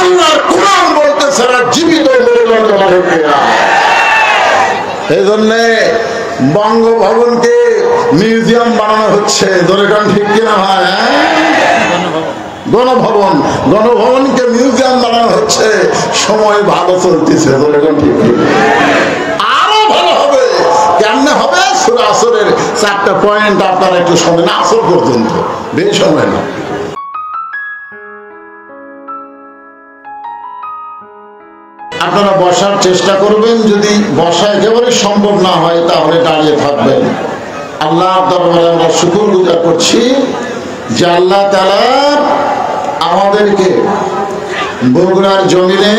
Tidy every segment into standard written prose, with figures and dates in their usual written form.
আল্লাহর কোরআন বলতেছে না জীবিত এই জন্যে বঙ্গভবনকে মিউজিয়াম বানানো হচ্ছে, দোরেকান ঠিক কিনা ভাই? গণভবনকে মিউজিয়াম বানানো হচ্ছে, সময় ভালো চলতেছে, দোরেকান ঠিক কিনা? আরো ভালো হবে। কেমনে হবে? সূরা আসরের 4টা পয়েন্ট আপনারা একটু শোনেন, আসর পর্যন্ত, বেশি সময় না। আপনারা বসার চেষ্টা করবেন, যদি বসা একেবারে সম্ভব না হয় তাহলে দাঁড়িয়ে থাকবেন। আল্লাহর দরবারে আমরা শুকর গুজার করছি যে আল্লাহ তাআলা আমাদেরকে বগুড়ার জমিনে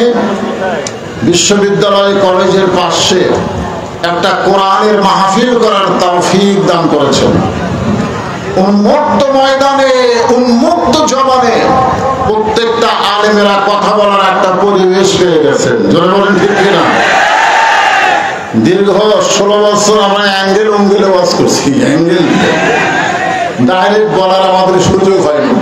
বিশ্ববিদ্যালয় কলেজের পাশে একটা কোরআনের মাহফিল করার তৌফিক দান করেছেন। উন্মুক্ত ময়দানে, উন্মুক্ত জবানে প্রত্যেকটা আলেমেরা কথা বলার একটা পরিবেশ পেয়ে গেছেন। জোরে বলেন ঠিক কিনা? দীর্ঘ 16 বছর আমরা অ্যাঙ্গেল অঙ্গেলে ওয়াজ করছি, অ্যাঙ্গেল ডাইরেক্ট বলার আমাদের সুযোগ হয়নি।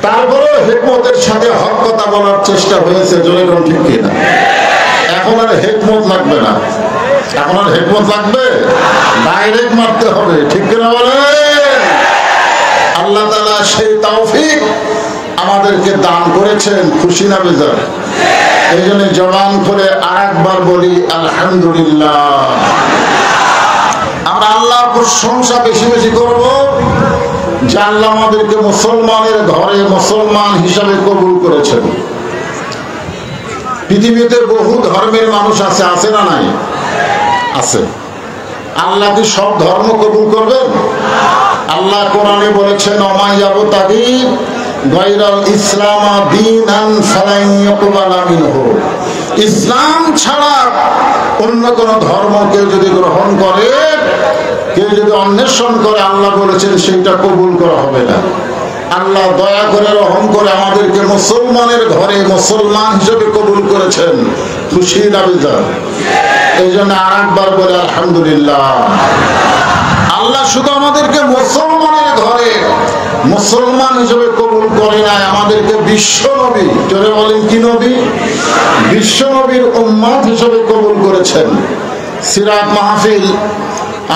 তারপরেও হিকমতের সাথে হক কথা বলার চেষ্টা হয়েছে। জোরে বলেন ঠিক কিনা? এখন আর হিকমত লাগবে না, এখন আর হিকমত লাগবে, ডাইরেক্ট মারতে হবে, ঠিক কিনা বলে? আল্লাহ তাআলা সেই তৌফিক আমাদেরকে দান করেছেন, খুশি না বেজার? এই জন্য জবান করে আরেকবার বলি আলহামদুলিল্লাহ। আমরা আল্লাহর প্রশংসা বেশি বেশি করব যে আল্লাহ আমাদেরকে মুসলমানের ঘরে মুসলমান হিসাবে কবুল করেছেন। পৃথিবীতে বহু ধর্মের মানুষ আছে, আছে না নাই? আছে। আল্লাহ কি সব ধর্ম কবুল করবেন? আল্লাহ কোরআনে বলেছেন অমাইয়াবতাগি গায়রাল ইসলাম দীনান ফালান ইয়াকবালা মিনহু। ইসলাম ছাড়া অন্য কোন ধর্ম কেউ যদি গ্রহণ করে, কেউ যদি অন্বেষণ করে, আল্লাহ বলেছেন সেইটা কবুল করা হবে না। আল্লাহ দয়া করে রহম করে আমাদেরকে মুসলমানের ঘরে মুসলমান হিসেবে কবুল করেছেন, খুশি না বেজার? এই জন্য আরেকবার বলে আলহামদুলিল্লাহ। আল্লাহ শুধু আমাদেরকে মুসলমানের ঘরে মুসলমান হিসেবে কবুল করে নাই, আমাদেরকে বিশ্ব নবী, জোরে বলেন কি নবী? বিশ্ব নবীর উম্মত হিসেবে কবুল করেছেন। সিরাত মাহফিল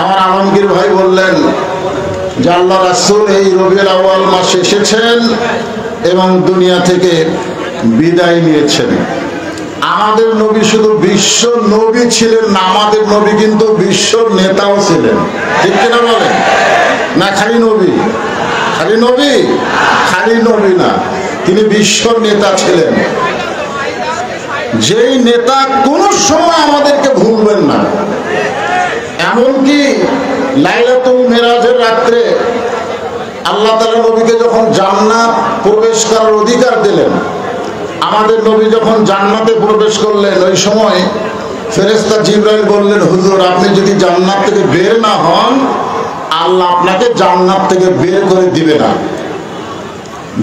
আমার আলমগীর ভাই বললেন যে আল্লাহ রাসূল এই রবিউল আউয়াল মাসে এসেছেন এবং দুনিয়া থেকে বিদায় নিয়েছেন। আমাদের নবী শুধু বিশ্ব নবী ছিলেন না, আমাদের নবী কিন্তু বিশ্ব নেতাও ছিলেন, ঠিক কিনা বলেন? না খালি নবী, খালি নবী, খালি নবী না, তিনি বিশ্ব নেতা ছিলেন। যেই নেতা কোন সময় আমাদেরকে ভুলবেন না। এমনকি লাইলাতুল মিরাজের রাত্রে আল্লাহ তাআলা নবীকে যখন জান্নাত প্রবেশ করার অধিকার দিলেন, আমাদের নবী যখন জান্নাতে প্রবেশ করলেন, ওই সময় ফেরেশতা জিবরাইল বললেন, হুজুর আপনি যদি জান্নাত থেকে বের না হন, আল্লাহ আপনাকে জান্নাত থেকে বের করে দিবে না,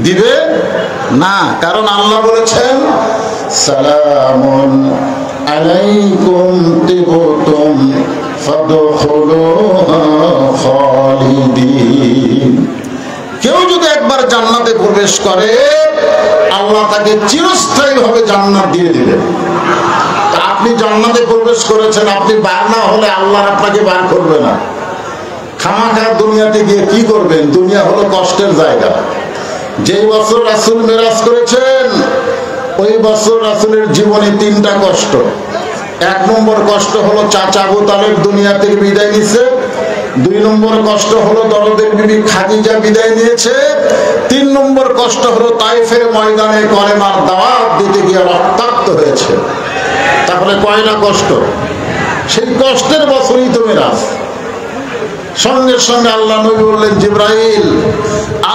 দিবে না। কারণ আল্লাহ বলেছেন সালামুন আলাইকুম তিবতুম ফাদখুলুহা খালিদিন। কেউ যদি একবার জান্নাতে প্রবেশ করে, আল্লাহ তাকে চিরস্থায়ী ভাবে জান্নাত দিয়ে দিবেন। আপনি জান্নাতে প্রবেশ করেছেন, আপনি বার না হলে আল্লাহ আপনাকে বার করবে না। খামাখা দুনিয়াতে গিয়ে কি করবেন? দুনিয়া হলো কষ্টের জায়গা। যেই বছর রাসূল মেরাজ করেছেন, ওই বছর রাসূলের জীবনে 3টা কষ্ট। 1 নম্বর কষ্ট হলো চাচা আবু তালেব দুনিয়া থেকে বিদায় নিয়েছে। 2 নম্বর কষ্ট হলো দরদের বিবি খাদিজা বিদায় নিয়েছে। 3 নম্বর কষ্ট হলো তায়েফের ময়দানে কলেমার দাওয়াত দিতে গিয়ে রক্তাক্ত হয়েছে। তাহলে কয়টা কষ্ট? সেই কষ্টের বছরই তো মেরাজ। সঙ্গে সঙ্গে আল্লাহ নবী বললেন, জিবরাইল,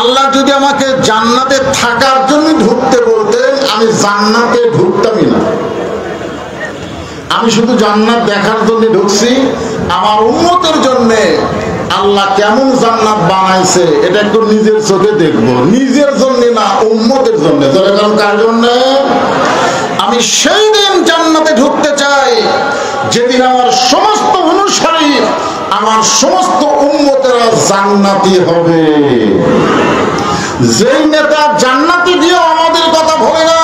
আল্লাহ যদি আমাকে জান্নাতে থাকার জন্য ঢুকতে বলতেন, আমি জান্নাতে ঢুকতামই না। আমি শুধু জান্নাত দেখার জন্য ঢুকছি। আমার উম্মতের জন্য আল্লাহ কেমন জান্নাত বানাইছে এটা একটু নিজের চোখে দেখবো, নিজের জন্য না, উম্মতের জন্য। কারণ কার জন্য? আমি সেই দিন জান্নাতে ঢুকতে চাই যেদিন আমার সমস্ত অনুসারী, আমার সমস্ত উম্মতেরা জান্নাতি হবে। যেই নেতা জান্নাতি দিয়ে আমাদের কথা ভোলে না,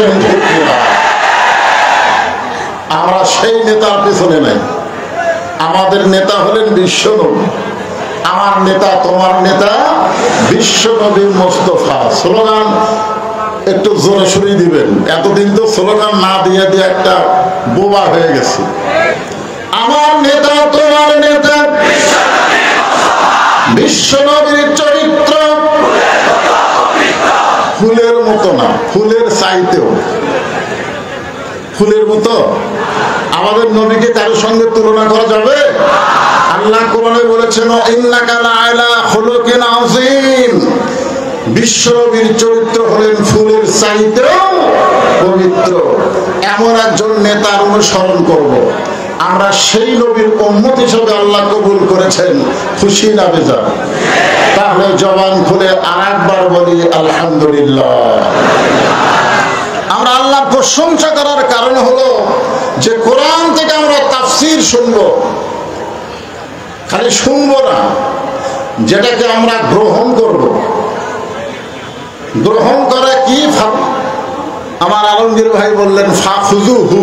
বলেন ঠিক কিনা? আমরা সেই নেতার পেছনে নাই। আমাদের নেতা হলেন বিশ্বনবী। আমার নেতা, তোমার নেতা বিশ্বনবী মুস্তাফা। স্লোগান একটু জোরে সরিয়ে দিবেন। এতদিন তো স্লোগান না দিয়ে দিয়ে একটা বোবা হয়ে গেছে। আমার নেতা, তোমার নেতা বিশ্বনবীর চরিত্র ফুলের মতো না, ফুলের চাইতেও ফুলের মতো। আমাদের নবীকে কারোর সঙ্গে তুলনা করা যাবে? আল্লাহ কোরআনে বলেছেন ইন্নাকা লাআলা খুলুকিন আযীম। বিশ্বনবীর চরিত্র হলেন ফুলের চাইতেও পবিত্র। এমন একজন নেতার অনুসরণ করব। আমরা সেই নবীর উম্মত হিসেবে আল্লাহ কবুল করেছেন। খুশি না বেজার? তাহলে জবান খুলে আরেকবার বলি আলহামদুলিল্লাহ। আমরা আল্লাহর প্রশংসা করার কারণ হলো যে কোরআন থেকে আমরা তাফসীর শুনবো। খালি শুনবো না, যেটাকে আমরা গ্রহণ করব। গ্রহণ করা কি? আমার আলমগীর ভাই বললেন ফাখুযুহু।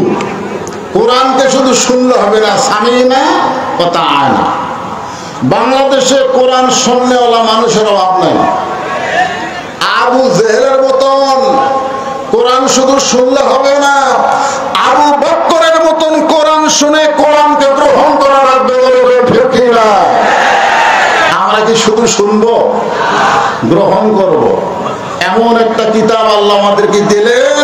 কোরআনকে শুধু শুনলে হবে না, সামিনা ওয়া তাআনা। বাংলাদেশে কোরআন শুননেওয়ালা মানুষের অভাব নাই। আবু জেহেলের মতন কোরআন শুধু শুনলে হবে না, আবু বকরের মতন কোরআন শুনে কোরআনকে গ্রহণ করা লাগবে। আমরা কি শুধু শুনবো? গ্রহণ করব। এমন একটা কিতাব আল্লাহ আমাদেরকে দিলেন,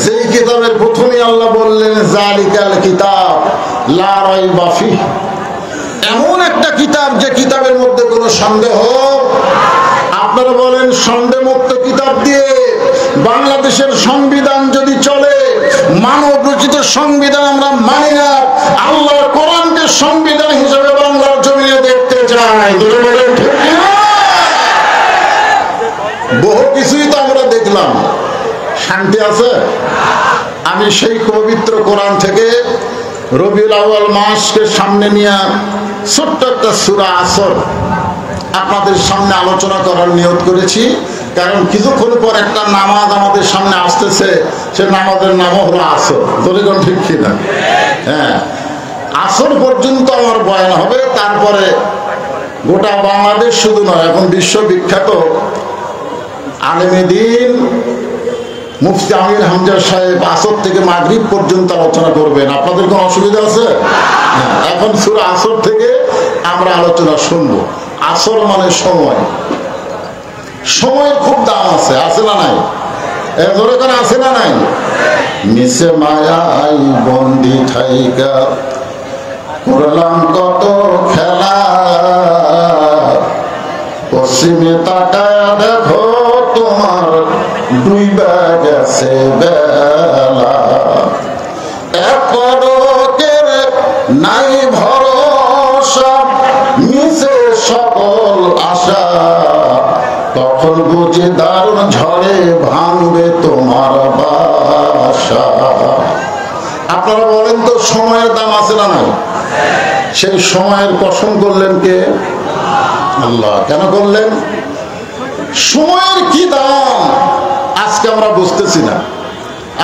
যেই কিতাবের প্রথমে আল্লাহ বললেন জালিকাল কিতাব লা রাইবা ফিহি। এমন একটা কিতাব যে কিতাবের মধ্যে কোনো সন্দেহ। আপনারা বলেন সন্দেহমুক্ত কিতাব দিয়ে বাংলাদেশের সংবিধান যদি চলে, মানব রচিত সংবিধান আমরা মানি না। আল্লাহর কোরআনকে সংবিধান হিসেবে বাংলার জমিনে দেখতে চাই। বহু কিছুই তো আমরা দেখলাম, শান্তি আছে? আমি সেই পবিত্র কোরআন থেকে রবিউল আউয়াল মাসকে সামনে নিয়ে ছোট্ট একটা সূরা আসর আপনাদের সামনে আলোচনা করার নিয়ত করেছি। কারণ কিছুক্ষণ পর একটা নামাজ আমাদের সামনে আসতেছে, সে নামাজের নাম হলো আসর। দলিগণ ঠিক কিনা? হ্যাঁ, আসর পর্যন্ত আমার বয়ান হবে। তারপরে গোটা বাংলাদেশ শুধু নয়, এখন বিশ্ববিখ্যাত আলেমে দ্বীন মুফতি আমির হামজা সাহেব আসর থেকে মাগরিব পর্যন্ত আলোচনা করবেন। আপনাদের কোনো অসুবিধা আছে? এখন সূরা আসর থেকে আমরা আলোচনা শুনবো। আসর মানে সময়। সময়ের খুব দাম আছে, আছে না নাই? ধরে করে আছে না নাই? নিচে মায়াই বন্দি থাইকা করলাম কত খেলা, পশ্চিমে তাকায় দেখো তোমার ডুইবা গেছে বেলা। একরকের নাই ভরসা, মিশে সকল আশা, তখন বুঝে দারুণ ঝড়ে ভাঙবে তোমার বাসা। আপনারা বলেন তো সময়ের দাম আছে না নাই? সেই সময়ের কসম করলেন কে? আল্লাহ। কেন করলেন? সময়ের কি দাম আজকে আমরা বুঝতেছি না।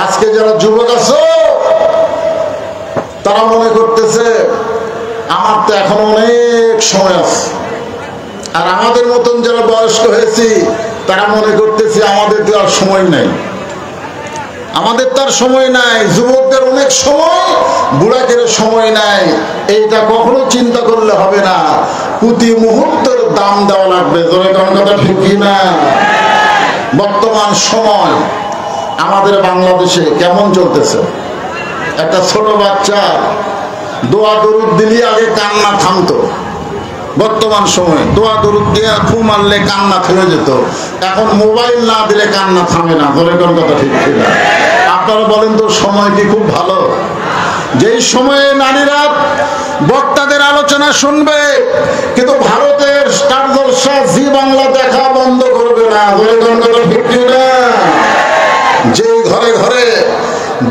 আজকে যারা যুবক আছে তারা মনে করতেছে আমার তো এখন অনেক সময় আছে, আর আমাদের মতন যারা বয়স্ক হয়েছি তারা মনে করতেছি আমাদের তো আর সময় নাই। আমাদের তার সময় নাই। যুবকদের অনেক সময়, বুড়াকের সময় নাই। এইটা কখনো চিন্তা করলে হবে না। প্রতি মুহূর্তের দাম দেওয়া লাগবে। কথা ঠিক না? বর্তমান সময় আমাদের বাংলাদেশে কেমন চলতেছে? একটা ছোট বাচ্চা দোয়া দরুদ দিলে আগে কান্না থামতো। বর্তমান সময়ে দোয়া দরুদ দিয়ে ফু মারলে কান্না থেমে যেত। এখন মোবাইল না দিলে কান্না থামে না। কথা ঠিক না? আপনারা বলেন তো সময় কি খুব ভালো? যেই সময়ে নারীরা বক্তাদের আলোচনা শুনবে, কিন্তু ভারতের স্টার জলসা জি বাংলা দেখা বন্ধ করবে না। যে ঘরে ঘরে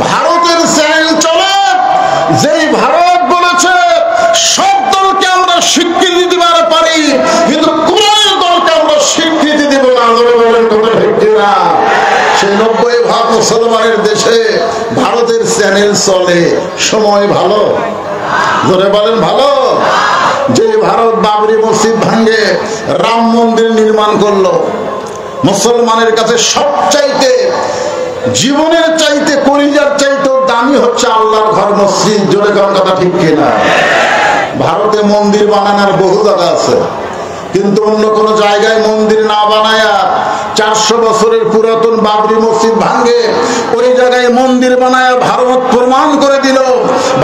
ভারতের চ্যানেল চলে, যেই ভারত বলেছে সব দলকে আমরা স্বীকৃতি দিবার পারি, কিন্তু কোরআনের দলকে আমরা স্বীকৃতি দিব না। সেই 90% মুসলমানের দেশ চ্যানেল চলে, সময় ভালো, ধরে বলেন ভালো। যে ভারত বাবরি মসজিদ ভাঙ্গে রাম মন্দির নির্মাণ করলো, মুসলমানের কাছে সবচাইতে, জীবনের চাইতে, কলিজার চাইতে দামি হচ্ছে আল্লাহর ঘর মসজিদ। জোরে কোন কথা ঠিক কিনা? ভারতে মন্দির বানানোর বহু জায়গা আছে, কিন্তু অন্য কোন জায়গায় মন্দির না বানায়া 400 বছরের পুরাতন বাবরি মসজিদ ভাঙ্গে ওই জায়গায় মন্দির বানায়া ভারত প্রমাণ করে দিল,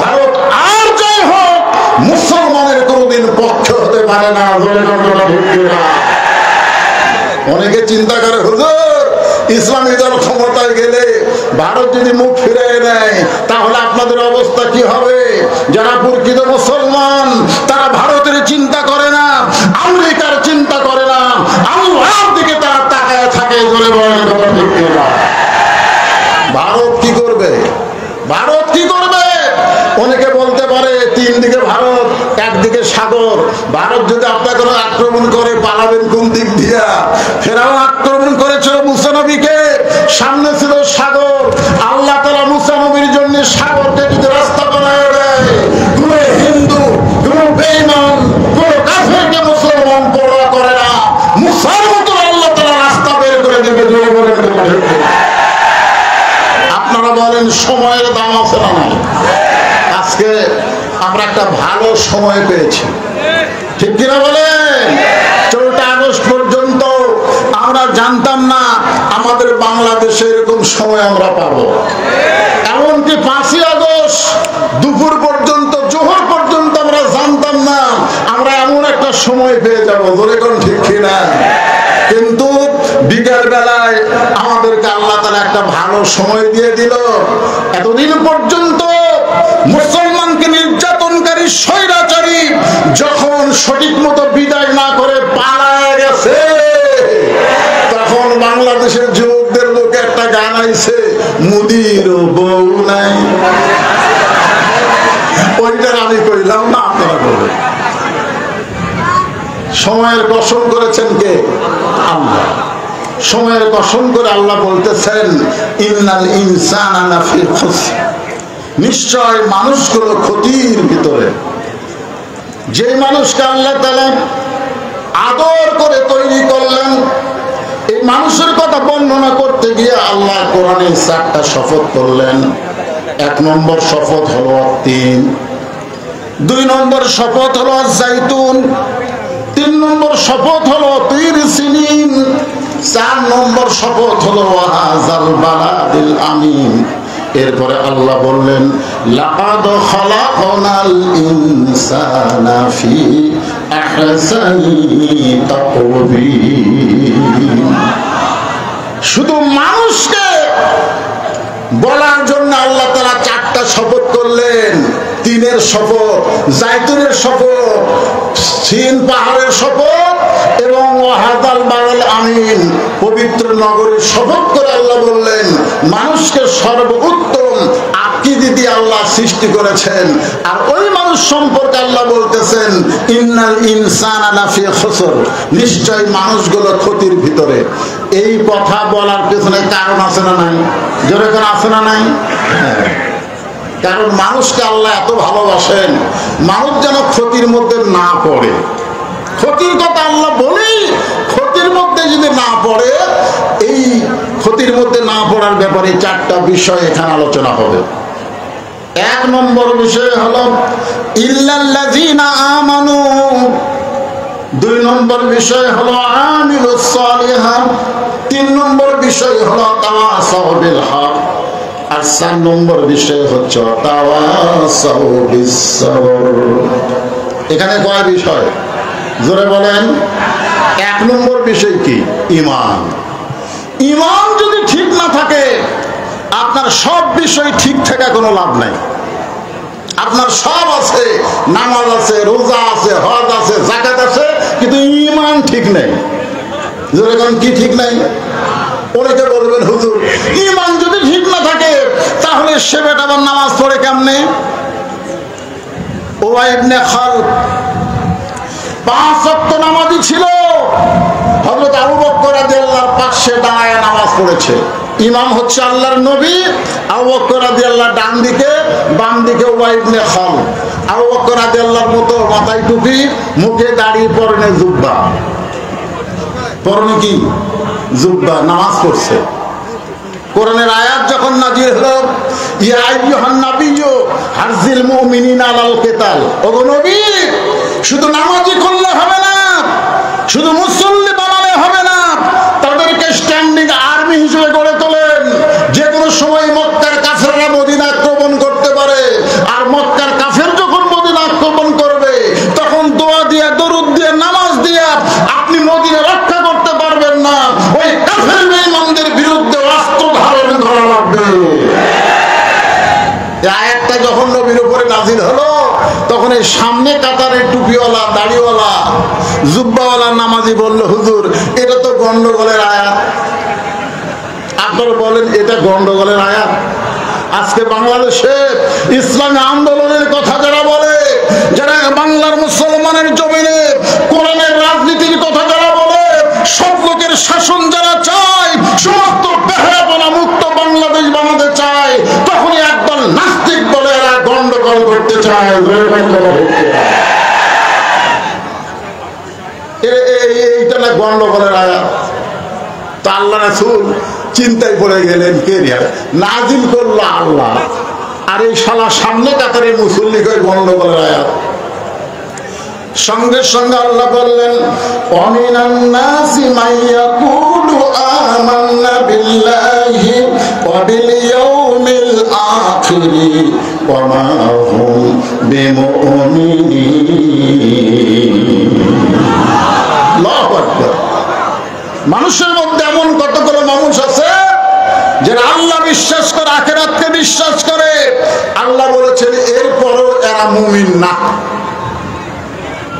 ভারত আর যাই হোক মুসলমানের কোনদিন পক্ষ হতে পারে না। অনেকে চিন্তা করে, হুজুর ইসলামী দল ক্ষমতায় গেলে ভারত যদি মুখ ফিরিয়ে নেয় তাহলে আপনাদের অবস্থা কি হবে? যারা প্রকৃত মুসলমান তারা ভারতের চিন্তা করে না, আমেরিকার চিন্তা করে না, আল্লাহর দিকে তারা তাকায় থাকে। জোরে বলেন কথা ঠিক কিনা? ভারত কি করবে? ভারত কি করবে? অনেকে বলতে পারে 3 দিকে ভারত, একদিকে সাগর। ভারত যদি আপনাকে আক্রমণ করে পালাবেন কোন দিক দিয়া? ফেরাউন আক্রমণ করেছিল মুসা নবীকে, সামনে ছিল সাগর। আল্লাহ তাআলা মুসা নবীর জন্য সাগরকে যদি রাস্তা বানায় দেয়, কোন হিন্দু, কোন বেঈমান, কোন কাফেরকে মুসলমান পরোয়া করে না। মুসার মতো আল্লাহ তাআলা রাস্তা বের করে দেবে। জোরে বলেন আপনারা বলেন সময়ের দাম আছে না নাই? আজকে আমরা একটা ভালো সময় পেয়েছি, ঠিক কিনা বলেন? 14 আগস্ট পর্যন্ত আমরা জানতাম না আমাদের বাংলাদেশে এরকম সময় আমরা পাবো। এমনকি 5ই আগস্ট দুপুর পর্যন্ত, জোহর পর্যন্ত আমরা জানতাম না আমরা এমন একটা সময় পেয়ে যাবো। ধরে কোন ঠিক কিনা? কিন্তু বিকেল বেলায় আমাদেরকে আল্লাহ তাআলা একটা ভালো সময় দিয়ে দিল। এতদিন পর্যন্ত মুসলমানকে নির্যাতনকারী স্বৈরাচারী যখন সঠিক মতো বিদায় না করে পালায় গেছে, তখন বাংলাদেশের যুবকদের লোকে একটা গান আইছে, মুদির বউ নাই। ওইটার আমি কইলাম না, আপনারা বলবেন। সময়ের কসম করেছেন কে? আল্লাহ। সময়ের কসম করে আল্লাহ বলতেছেন, ইন্নাল ইনসানা লাফি খুসর, নিশ্চয় মানুষগুলো ক্ষতির ভিতরে। যে মানুষকে আল্লাহ তাআলা আদর করে তৈরি করলেন, এই মানুষের কথা বর্ণনা করতে গিয়ে আল্লাহ কোরআনে 4টা শপথ করলেন। 1 নম্বর শপথ হলো তিন, 2 নম্বর শপথ হলো জাইতুন, 3 নম্বর শপথ হলো তির সিনিন, 4 নম্বর শপথ হলো ওয়াহাজাল বালাদিল আমিন। এরপরে আল্লাহ বললেন, লাকাদ খালাকনাল ইনসানা ফি আহসানি তাকওয়িম। শুধু মানুষকে বলার জন্য আল্লাহ তাআলা 4টা শপথ করলেন। 3-এর শপথ, জাইতুনের শপথ, সিন পাহাড়ের শপথ এবং ওয়াহাদাল বালাল আমিন পবিত্র নগরীর শপথ করে আল্লাহ বললেন, মানুষকে সর্বোত্তম আকৃতি দিয়ে আল্লাহ সৃষ্টি করেছেন। আর ওই মানুষ সম্পর্কে আল্লাহ বলতেছেন, ইন্নাল ইনসানা লাফি খুসর, নিশ্চয় মানুষগুলো ক্ষতির ভিতরে। এই কথা বলার পেছনে কারণ আছে না নাই? জোরে করে আছে না নাই? হ্যাঁ, কারণ মানুষকে আল্লাহ এত ভালোবাসেন, মানুষ যেন ক্ষতির মধ্যে না পড়ে। ক্ষতির কথা আল্লাহ বলেই ক্ষতির মধ্যে যদি না পড়ে, এই ক্ষতির মধ্যে না পড়ার ব্যাপারে 4টা বিষয় এখানে আলোচনা হবে। 1 নম্বর বিষয় হলো ইল্লাল্লাযীনা আমানু, 2 নম্বর বিষয় হলো আমিলুস সালিহাত, 3 নম্বর বিষয় হলো তাওয়াসাউ বিল হক, আর 4 নম্বর বিষয় হচ্ছে তাওয়াসাউ বিস সবর। এখানে কয় বিষয়? জোরে বলেন। 1 নম্বর বিষয় কি? ঈমান। ঈমান যদি ঠিক না থাকে, আপনার সব বিষয় ঠিক থাকা কোনো লাভ নাই। আপনার সব আছে, নামাজ আছে, রোজা আছে, হজ আছে, যাকাত আছে, কিন্তু ঈমান ঠিক নেই। জোরে কোন কি ঠিক নাই? অনেকে বলবেন, হুজুর ঈমান যদি ঠিক না থাকে তাহলে সে বেটা আবার নামাজ পড়ে কেমনে? উবাই ইবনে খালদ 5 ওয়াক্ত নামাজি ছিল। হযরত আবু বকর রাদিয়াল্লাহু পাশে দাঁড়ায় নামাজ পড়েছে। ইমাম হচ্ছে আল্লাহর নবী, আবু বকর রাদিয়াল্লাহু ডান দিকে, বাম দিকে উবাই ইবনে খালদ। আবু বকর রাদিয়াল্লাহর মতো মাথায় টুপি, মুখে দাড়ি, পরনে জুব্বা। পরনে কি? জুব্বা। নামাজ পড়ছে। কোরআনের আয়াত যখন নাজিল হলো, ইয়া আইয়ুহান নাবিয়্যু হারজিল মুমিনিনা আলাল কিতাল, ওগো নবী শুধু নামাজি করলে হবে না, শুধু মুসল্লি বানালে হবে না, তাদেরকে স্ট্যান্ডিং আর্মি হিসেবে গড়ে তোলেন। যে কোনো সময় মক্কার কাফেররা মদিনা আক্রমণ করতে পারে, আর মক্কার কাফের যখন মদিনা আক্রমণ করবে তখন দোয়া দিয়ে, দরুদ দিয়ে, নামাজ দিয়ে আপনি মদিনা রক্ষা করতে পারবেন না। ওই কাফের বেঈমানদের বিরুদ্ধে অস্ত্র ধারণ করা লাগবে। এই আয়াতটা যখন নবীর উপরে নাজিল হলো, তখন এই সামনে কাতারে টুপিওয়ালা, দাড়িওয়ালা, জুব্বাওয়ালা নামাজি বলল, হুজুর এটা তো গন্ডগোলের আয়াত। আপনারা বলেন এটা গন্ডগোলের আয়াত? আজকে বাংলাদেশে ইসলামী আন্দোলনের কথা যারা বলে, যারা বাংলার মুসলমানের জমিনে কোরআনের রাজনীতির কথা যারা বলে, সব লোকের শাসন যারা চায়, সমস্ত বেহায়াপনা মুক্ত বাংলাদেশ বানাতে চায়, তখনই একদল নাস্তিক বলে এরা গন্ডগোল করতে চায়। এইটা না গন্ডগোলের আয়াত? তা আল্লাহ রাসূল চিন্তায় পড়ে গেলেন, কে নাজিল করলো? আল্লাহ। আর এই শালা সামনে কাতারে মুসল্লি করে গন্ডগোলের আয়াত। সঙ্গে সঙ্গে আল্লাহ বললেন, ওয়ামিনান নাসি মাইয়াকুলু আমান্না বিল্লাহি ওয়া বিল ইয়াউমিল আখির ওয়া মা হুম বিমুমিনিন। আল্লাহু আকবার। মানুষের মধ্যে এমন কতগুলো মানুষ আছে যারা আল্লাহ বিশ্বাস করে, আখিরাতকে বিশ্বাস করে। আল্লাহ বলেছেন এরপরও এরা মুমিন না।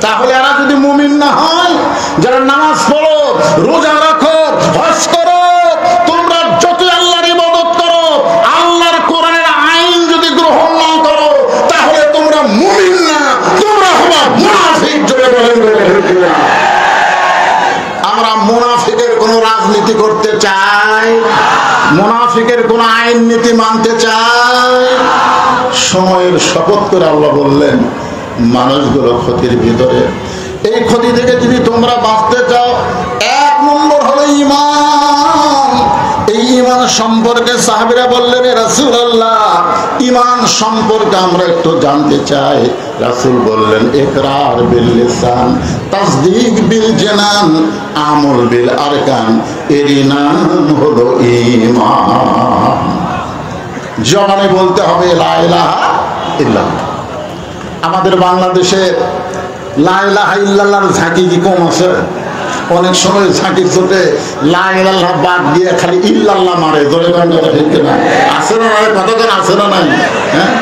তাহলে এরা যদি মুমিন না হয়, যারা নামাজ পড়ো, রোজা রাখো, হজ করো, তোমরা যতই আল্লাহর ইবাদত করো, আল্লাহর কোরআনের আইন যদি গ্রহণ না করো, তাহলে তোমরা মুমিন না, তোমরা হবা মুনাফিক। জোরে বলেন। আমরা মুনাফিকের কোন রাজনীতি করতে চাই? মুনাফিকের কোন আইন নীতি মানতে চাই? সময়ের শপথ করে আল্লাহ বললেন, মানুষগুলো ক্ষতির ভিতরে। এই ক্ষতি থেকে যদি তোমরা বাঁচতে চাও, এক নম্বর হলো ঈমান। এই ঈমান সম্পর্কে সাহাবীরা বললেন, এ রাসূলুল্লাহ ঈমান সম্পর্কে আমরা একটু জানতে চাই। রাসূল বললেন, ইকরার বিল লিসান, তাসদীক বিল জানান, আমল বিল আরকান, এরই নাম হলো ঈমান। জবানে বলতে হবে লা ইলাহা ইল্লাল্লাহ। আমাদের বাংলাদেশে লা ইলাহা ইল্লাল্লাহর ঝাঁকি কি কম আছে? অনেক সময় ঝাঁকির চোটে লা ইলাহা বাদ দিয়ে খালি ইল্লাল্লাহ মারে। জোরে বলেন ঠিক না? আছে না নাই? কতজন আছে না নাই? হ্যাঁ,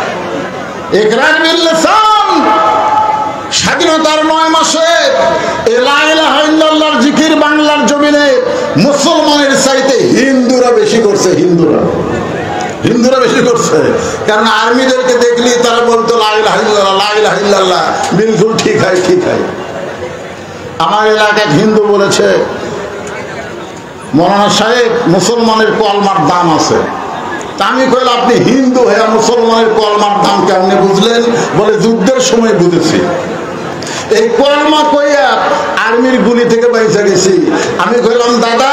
ইকরার বিল লিসান। স্বাধীনতার 9 মাসে এই লা ইলাহা ইল্লাল্লাহর জিকির বাংলার জমিনে মুসলমানের চাইতে হিন্দুরা বেশি করছে। হিন্দুরা বেশি করছে, কারণ আর্মিদেরকে দেখলি তারা বলতো লা ইলাহা ইল্লাল্লাহ, লা ইলাহা ইল্লাল্লাহ, বিলকুল ঠিক হয়, ঠিক হয়। আমার এলাকায় হিন্দু বলেছে, মৌলানা সাহেব মুসলমানের কলমার দাম আছে। তা আমি কইলাম, আপনি হিন্দু হয়ে মুসলমানের কলমার দাম কেমনে বুঝলেন? বলে, যুদ্ধের সময় বুঝেছি। এই কলমা কইয়া আর্মির গুলি থেকে বাইচা গেছি। আমি কইলাম, দাদা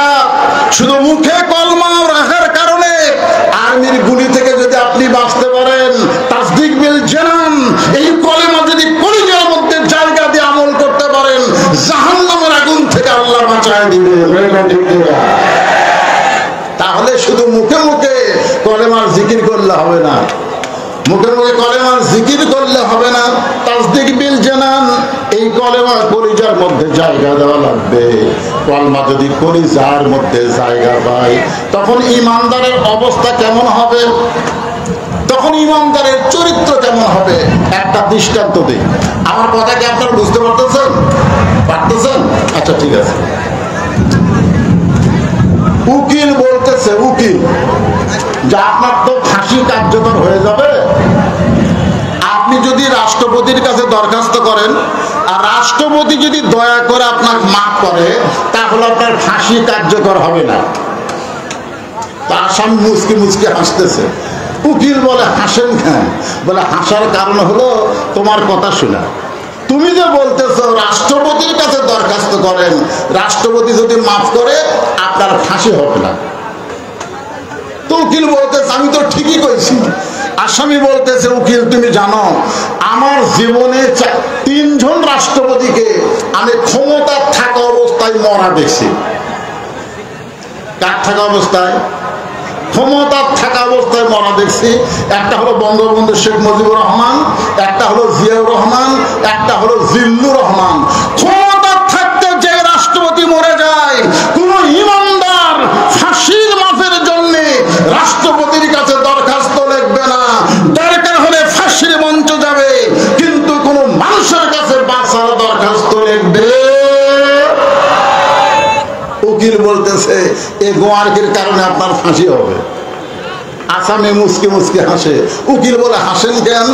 শুধু মুখে কলমা রাখার কারণে আর্মির গুলি থেকে যদি আপনি বাঁচতে পারেন, তাসদীক বিল জানান, এই কলমা যদি কলিজার মধ্যে জায়গা দিয়ে আমল করতে পারেন, জাহান্নামের আগুন থেকে আল্লাহ বাঁচায় দিবেন। তাহলে শুধু মুখে মুখে কলেমার জিকির করলে হবে না, মুখে মুখে কলেমার জিকির করলে হবে না। তাসদীক বিল জানান, এই কলেমা কলিজার মধ্যে জায়গা দেওয়া লাগবে। কলমা যদি কলিজার মধ্যে জায়গা পায়, তখন ঈমানদারের অবস্থা কেমন হবে? তখন ঈমানদারের চরিত্র কেমন হবে? একটা দৃষ্টান্ত দিই। আমার কথা কি আপনারা বুঝতে পারতেছেন? আচ্ছা, ঠিক আছে। উকিল বলতেছে, উকিল যে আপনার তো ফাঁসি কার্যকর হয়ে যাবে, আপনি যদি রাষ্ট্রপতির কাছে দরখাস্ত করেন, আর রাষ্ট্রপতি যদি দয়া করে আপনার মাফ করে, তাহলে আপনার ফাঁসি কার্যকর হবে না। তা আসামি মুচকি মুচকি হাসতেছে। উকিল বলে হাসেন কেন? বলে হাসার কারণ হলো তোমার কথা শোনা। তুমি যে বলতেছো রাষ্ট্রপতির কাছে দরখাস্ত করেন, রাষ্ট্রপতি যদি মাফ করে আপনার ফাঁসি হবে না। তো উকিল বলতেছে আমি তো ঠিকই কইছি। আসামি বলতেছে উকিল তুমি জানো আমার জীবনে 3 জন রাষ্ট্রপতিকে আমি ক্ষমতা থাকা অবস্থায় মরা দেখছি। কার থাকা অবস্থায়? ক্ষমতা থাকা অবস্থায় মরা দেখছি। একটা হলো বঙ্গবন্ধু শেখ মুজিবুর রহমান, একটা হলো জিয়াউর রহমান, একটা হলো জিল্লুর রহমান। ক্ষমতা থাকতে যে রাষ্ট্রপতি মরে যায় কোন ইমানদার ফাঁসির মাফের জন্য রাষ্ট্রপতির কাছে দরখাস্ত লিখবে না, দরকার হলে ফাঁসির মঞ্চ যাবে, কিন্তু কোন মানুষের কাছে বাঁচার দরখাস্ত লিখবে। উকিল বলতেছে এই গোয়ার্কের কারণে আপনার ফাঁসি হবে। আসামি মুচকি মুচকি হাসে। উকিল বলে হাসেন কেন?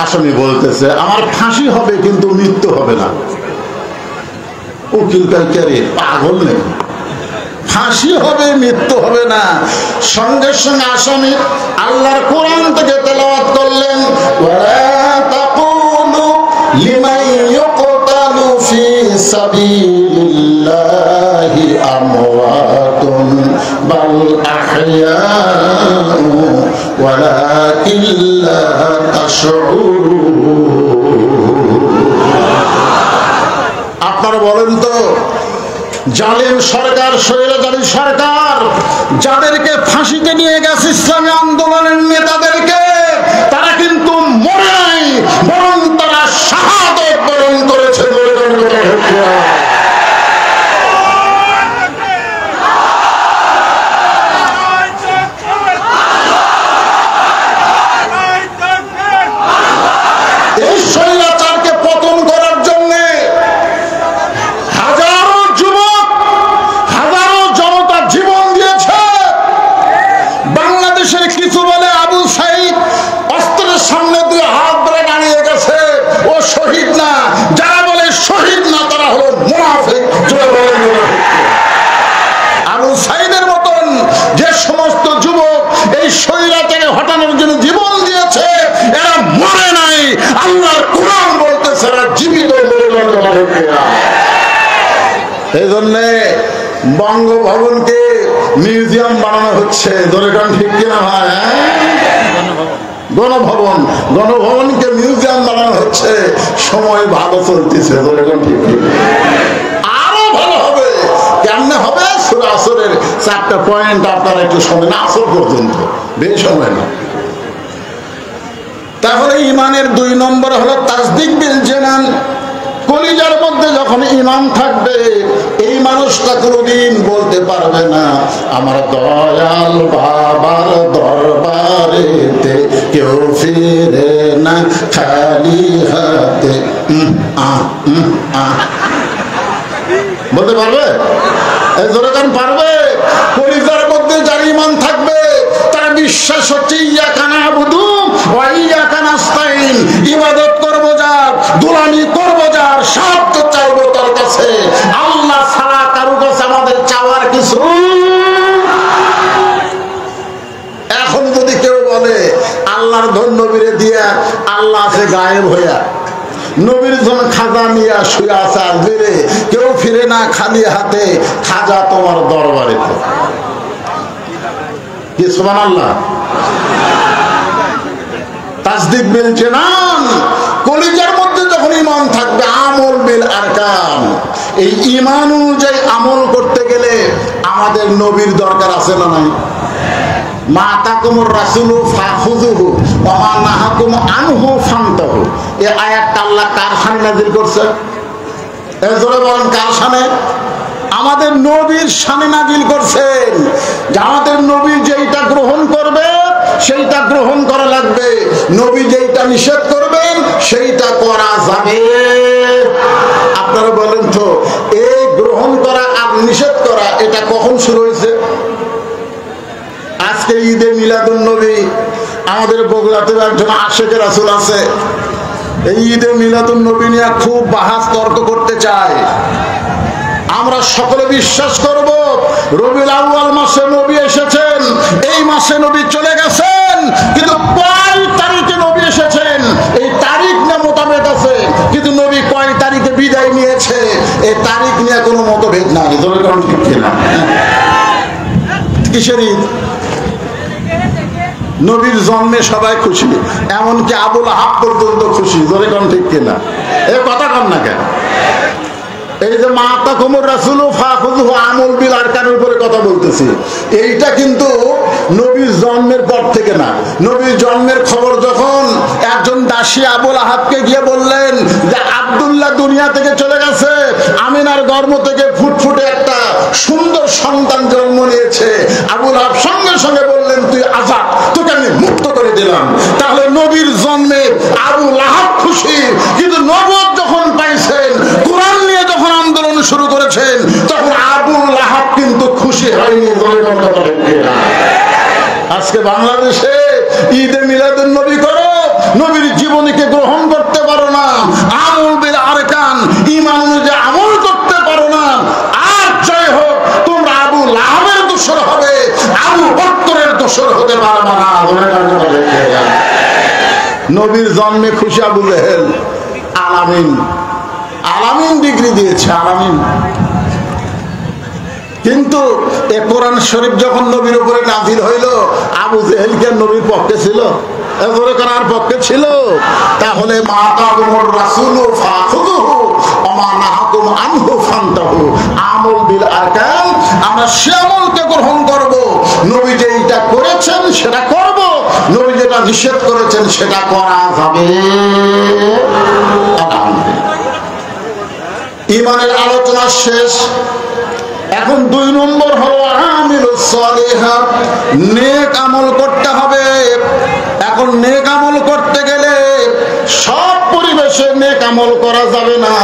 আসামি বলতেছে আমার ফাঁসি হবে কিন্তু মৃত্যু হবে না। উকিল কালকে পাগল নেই, ফাঁসি হবে মৃত্যু হবে না। সঙ্গে সঙ্গে আসামি আল্লাহর কোরআন থেকে তেলাওয়াত করলেন ওয়ালা তাকুলু লিমান ইউকতালু ফি সাবিলিল্লাহি আমওয়াতুন বাল আহইয়াউ ওয়ালাকিন লা তাশউরুন। আপনারা বলেন তো জালেম সরকার, স্বৈরাচারী সরকার যাদেরকে ফাঁসিতে নিয়ে গেছে ইসলামী আন্দোলনের নেতাদেরকে, তারা কিন্তু মরে নাই, বরং তারা শাহাদাত বরণ করেছে। এই স্বৈরাচারকে পতন করার জন্য হাজারো যুবক, হাজারো জনতা জীবন দিয়েছে। বাংলাদেশের কিছু বলে আবু সাইদ অস্ত্রের সামনে দিয়ে হাত ধরে দাঁড়িয়ে গেছে, ও শহীদ না। যারা বলে শহীদ না তারা হলো মুনাফিক। আবু সাইদের মতন যে সমস্ত যুবক এই স্বৈরাচারকে হটানোর জন্য জীবন দিয়েছে এরা মরে নাই। আল্লাহর কোরআন বলতেছে এরা জীবিত। এই জন্যে বঙ্গভবনকে মিউজিয়াম বানানো হচ্ছে। দরকার ঠিক কিনা ভাই? গণভবন, গণভবনকে মিউজিয়াম বানানো হচ্ছে। সময় ভালো চলতেছে। দরকার ঠিক আরো ভালো হবে। কেমনে হবে? সূরা আসরের 4টা পয়েন্ট আপনারা একটু শোনেন, আসর পর্যন্ত, বেশি সময় না। তাহলে ইমানের 2 নম্বর হলো তাসদিক বিল জানান। কলিজার মধ্যে যখন ঈমান থাকবে এই মানুষটা কোনোদিন বলতে পারবে না আমার দয়াল বাবার দরবারেতে কেউ ফিরে না খালি হাতে। বলতে পারবে? এই জোরে পারবে? কলিজার মধ্যে যার ঈমান থাকবে তার বিশ্বাস হচ্ছে ইয়াকা নাবুদু ওয়া ইয়াকা নাস্তাইন। ইবাদত করব যার, গোলামি করব যার, সব তো চাইবো তার কাছে। আল্লাহ ছাড়া কারো কাছে আমাদের চাওয়ার কিছু। এখন যদি কেউ বলে আল্লাহর ধন নবীরে দিয়া আল্লাহ আছে গায়েব হইয়া, নবীর জন্য খাজা নিয়ে শুয়ে আছে আর বেড়ে কেউ ফিরে না খালি হাতে, খাজা তোমার দরবারে। কি সুবহানাল্লাহ। তাসদিক বিল জানান। কলিজার মধ্যে যখন ঈমান থাকবে আমল বিল আরকান। এই ঈমান অনুযায়ী আমল করতে গেলে আমাদের নবীর দরকার আছে না নাই? মা তাকুমুর রাসূলু ফাখুযুহু ওয়া মা নাহাকুম আনহু ফান্তাহু। এই আয়াতটা আল্লাহ কার শানে নাযিল করছে? এই জোরে বলেন কার শানে? আমাদের নবীর শানে নাযিল করছেন। যে আমাদের নবী যেইটা গ্রহণ করবে সেইটা গ্রহণ করা লাগবে, নবী যেইটা নিষেধ করবেন সেইটা করা যাবে। আপনারা বলেন তো এই গ্রহণ করা আর নিষেধ করা এটা কখন শুরু হয়েছে? আজকে ঈদে মিলাদুন নবী আমাদের বগুড়াতে একজন আশেকে রাসূল আছে। এই ঈদে মিলাদুন নবী নিয়ে খুব বাহাস তর্ক করতে চায়। আমরা সকলে বিশ্বাস করব রবিউল আউয়াল মাসে নবী এসেছেন, মাসে নবী চলে গেছেন, কিন্তু কয় তারিখে নবী এসেছেন এই তারিখ না মোতাবেক আছে, কিন্তু নবী কয় তারিখে বিদায় নিয়েছে এই তারিখ নিয়ে কোনো মতভেদ নাই। ঠিক কিনা? কিসের ঈদ? নবীর জন্মে সবাই খুশি, এমনকি আবুল আহাব পর্যন্ত খুশি। ধরে কোন ঠিক কিনা? এ কথা কন না কেন? এই যে মাতাকুমুর রাসূলু ফাখুযুহু আমল বিল আরকানের উপরে কথা বলতেছি, এইটা কিন্তু নবীর জন্মের পর থেকে না। নবীর জন্মের খবর যখন একজন দাসী আবুল আহাবকে গিয়ে বললেন যে আব্দুল্লাহ দুনিয়া থেকে চলে গেছে, আমিনার গর্ভ থেকে ফুটফুটে একটা সুন্দর সন্তান জন্ম নিয়েছে, আবুল আহাব সঙ্গে সঙ্গে বললেন তুই আজাদ, তোকে আমি মুক্ত করে দিলাম। তাহলে নবীর জন্মে আবুল আহাব খুশি, কিন্তু নবুয়ত যখন পাইছেন, কোরআন নিয়ে যখন আন্দোলন শুরু করেছেন, তখন আবুল আহাব কিন্তু খুশি হয়নি। আজকে বাংলাদেশে ঈদে মিলাদুন নবী করো, নবীর জীবনীকে গ্রহণ করতে পারো না, আমল বিল আরকান ঈমান অনুযায়ী আমল করতে পারো না, আর জয় হোক তোমরা আবু লাহাবের দোসর হবে, আবু বকরের দোসর হতে পারবে না। নবীর জন্মে খুশি আবু জেহেল, আলামিন আলামিন ডিগ্রি দিয়েছে, আলামিন। কিন্তু এ কোরআন শরীফ যখন নবীর উপরে নাযিল হইল, আবু জেহেল কি নবীর পক্ষে ছিল? এজরে করার পক্ষে ছিল? তাহলে মাতাকুমুর রাসূলু ফাখুযুহু ওয়া মা নাহাকুম আনহু ফান্তাহু, আমল বিল আরকান, আমরা সে আমলকে গ্রহণ করব, নবী যেটা করেছেন সেটা করব, নবী যেটা নিষেধ করেছেন সেটা করা যাবে। ঈমানের আলোচনা শেষ, এখন 2 নম্বর হলো আমিলুস সালিহাত, নেক আমল করতে হবে। এখন নেক আমল করতে গেলে সব পরিবেশে নেক আমল করা যাবে না।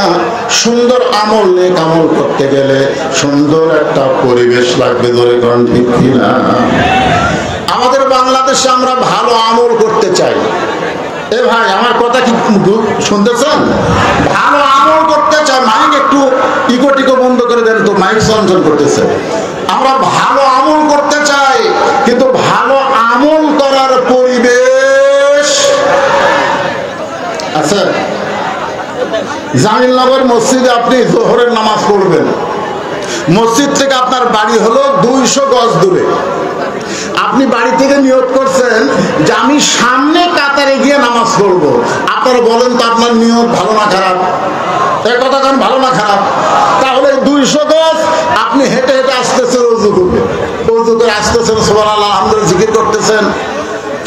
সুন্দর আমল, নেক আমল করতে গেলে সুন্দর একটা পরিবেশ লাগবে। ধরে কোন ঠিক কিনা? আমাদের বাংলাদেশে আমরা ভালো আমল করতে চাই। এ ভাই আমার কথা কি শুনতেছেন? ভালো আমল করতে চাই, মাইক একটু ইকো টিকো বন্ধ করে দেন তো, মাইক চঞ্চল করতেছে। আমরা ভালো আমল করতে চাই, কিন্তু ভালো আমল করার পরিবেশ আছে। জামিলনগর মসজিদে আপনি জোহরের নামাজ পড়বেন, মসজিদ থেকে আপনার বাড়ি হলো 200 গজ দূরে। আপনি বাড়ি থেকে নিয়ত করছেন যে আমি সামনে কাতারে গিয়ে নামাজ পড়বো। আপনারা বলেন তো আপনার নিয়ত ভালো না খারাপ? এই কথা কারণ ভালো না খারাপ? তাহলে 200 গজ আপনি হেঁটে হেঁটে আসতেছেন, ওযু করে আসতেছেন, সুবহানাল্লাহ আলহামদুলিল্লাহ জিকির করতেছেন,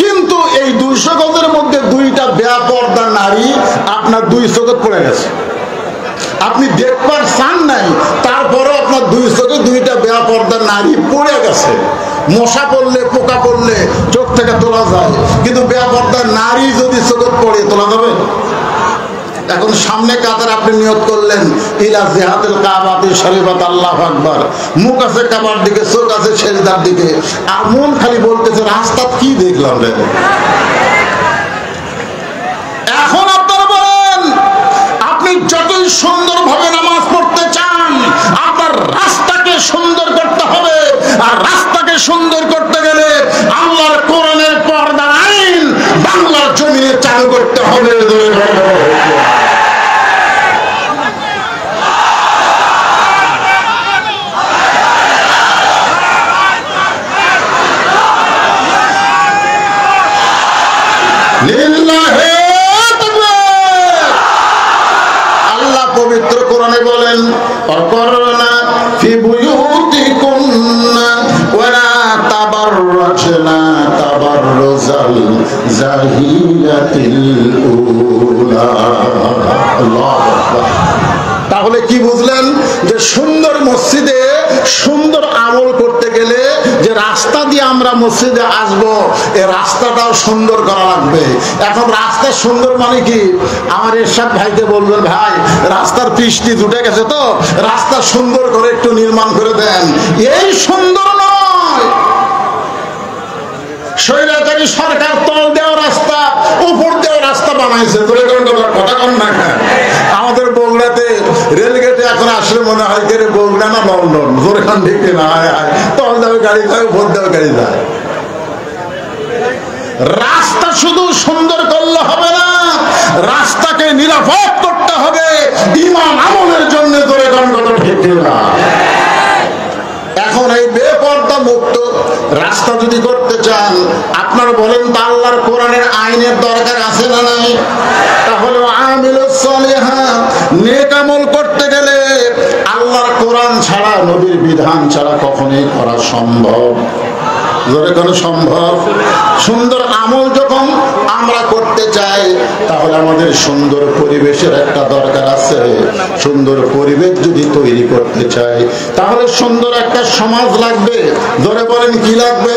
কিন্তু এই 200 গজের মধ্যে 2টা বেপরদা নারী আপনার 2 চোখে পড়ে গেছে। আপনি দেখবার চান নাই, তারপরও আপনার 2 চোখে 2টা বেপরদা নারী পড়ে গেছে। মশা পড়লে, পোকা পড়লে চোখ থেকে তোলা যায়, কিন্তু বেপরদা নারী যদি চোখে পড়ে তোলা যাবে? এখন সামনে কাতার আপনি নিয়ত করলেন ইলা জিহাতুল কাবাতিল শরীফাত, আল্লাহু আকবার, মুখ আছে কাবার দিকে, চোখ আছে সেজদার দিকে, আর মন খালি বলতেছে রাস্তা কি দেখলাম রে। এখন আপনারা বলেন, আপনি যতই সুন্দরভাবে নামাজ পড়তে চান, আপনার রাস্তাকে সুন্দর করতে হবে, আর রাস্তাকে সুন্দর করতে গেলে আল্লাহর কোরআনের পর্দার আইন বাংলার জমিনে চালু করতে হবে। আল্লাহ পবিত্র কোরআনে বলেন, অকরনা ফি বুয়ুতিকুন্না ওয়ালা তাবাররাজনা তাবাররুজাল জাহিলাতিল উলা। আল্লাহু আকবার। তাহলে কি বুঝলেন? যে সুন্দর মসজিদে সুন্দর আমল করতে গেলে যে রাস্তা দিয়ে আমরা মসজিদে আসবো, এই রাস্তাটাও সুন্দর করা লাগবে। এখন রাস্তা সুন্দর মানে কি? আমার এরশাদ ভাইকে বলবেন, ভাই রাস্তার পৃষ্টি উঠে গেছে, তো রাস্তা সুন্দর করে একটু নির্মাণ করে দেন। এই সুন্দর নয়, স্বৈরাচারী সরকার তল দেওয়া রাস্তা, উপর দেওয়া রাস্তা বানাইছে। কথা কন না? আমাদের বগুড়াতে রেলগেটে এখন আসলে মনে হয় কে বগুড়া না লন্ডন, জোরে খান ঠিক না, তল দেওয়া গাড়ি যায়, উপর দেওয়া গাড়ি যায়। রাস্তা শুধু সুন্দর করলে হবে না, রাস্তাকে নিরাপদ করতে হবে ঈমান আমলের জন্য। ধরে গণগণ ঠিক না? এখন এই বেপর্দা মুক্ত রাস্তা যদি করতে চান, আপনারা বলেন তো আল্লাহর কোরআনের আইনের দরকার আছে না নাই? তাহলে আমিলুস সালিহাত, নেক আমল করতে গেলে আল্লাহর কোরআন ছাড়া, নবীর বিধান ছাড়া কখনোই করা সম্ভব? জোরে কোনো সম্ভব? সুন্দর আমল যখন আমরা করতে চাই, তাহলে আমাদের সুন্দর পরিবেশের একটা দরকার আছে। সুন্দর পরিবেশ যদি তৈরি করতে চাই, তাহলে সুন্দর একটা সমাজ লাগবে। ধরে বলেন কি লাগবে?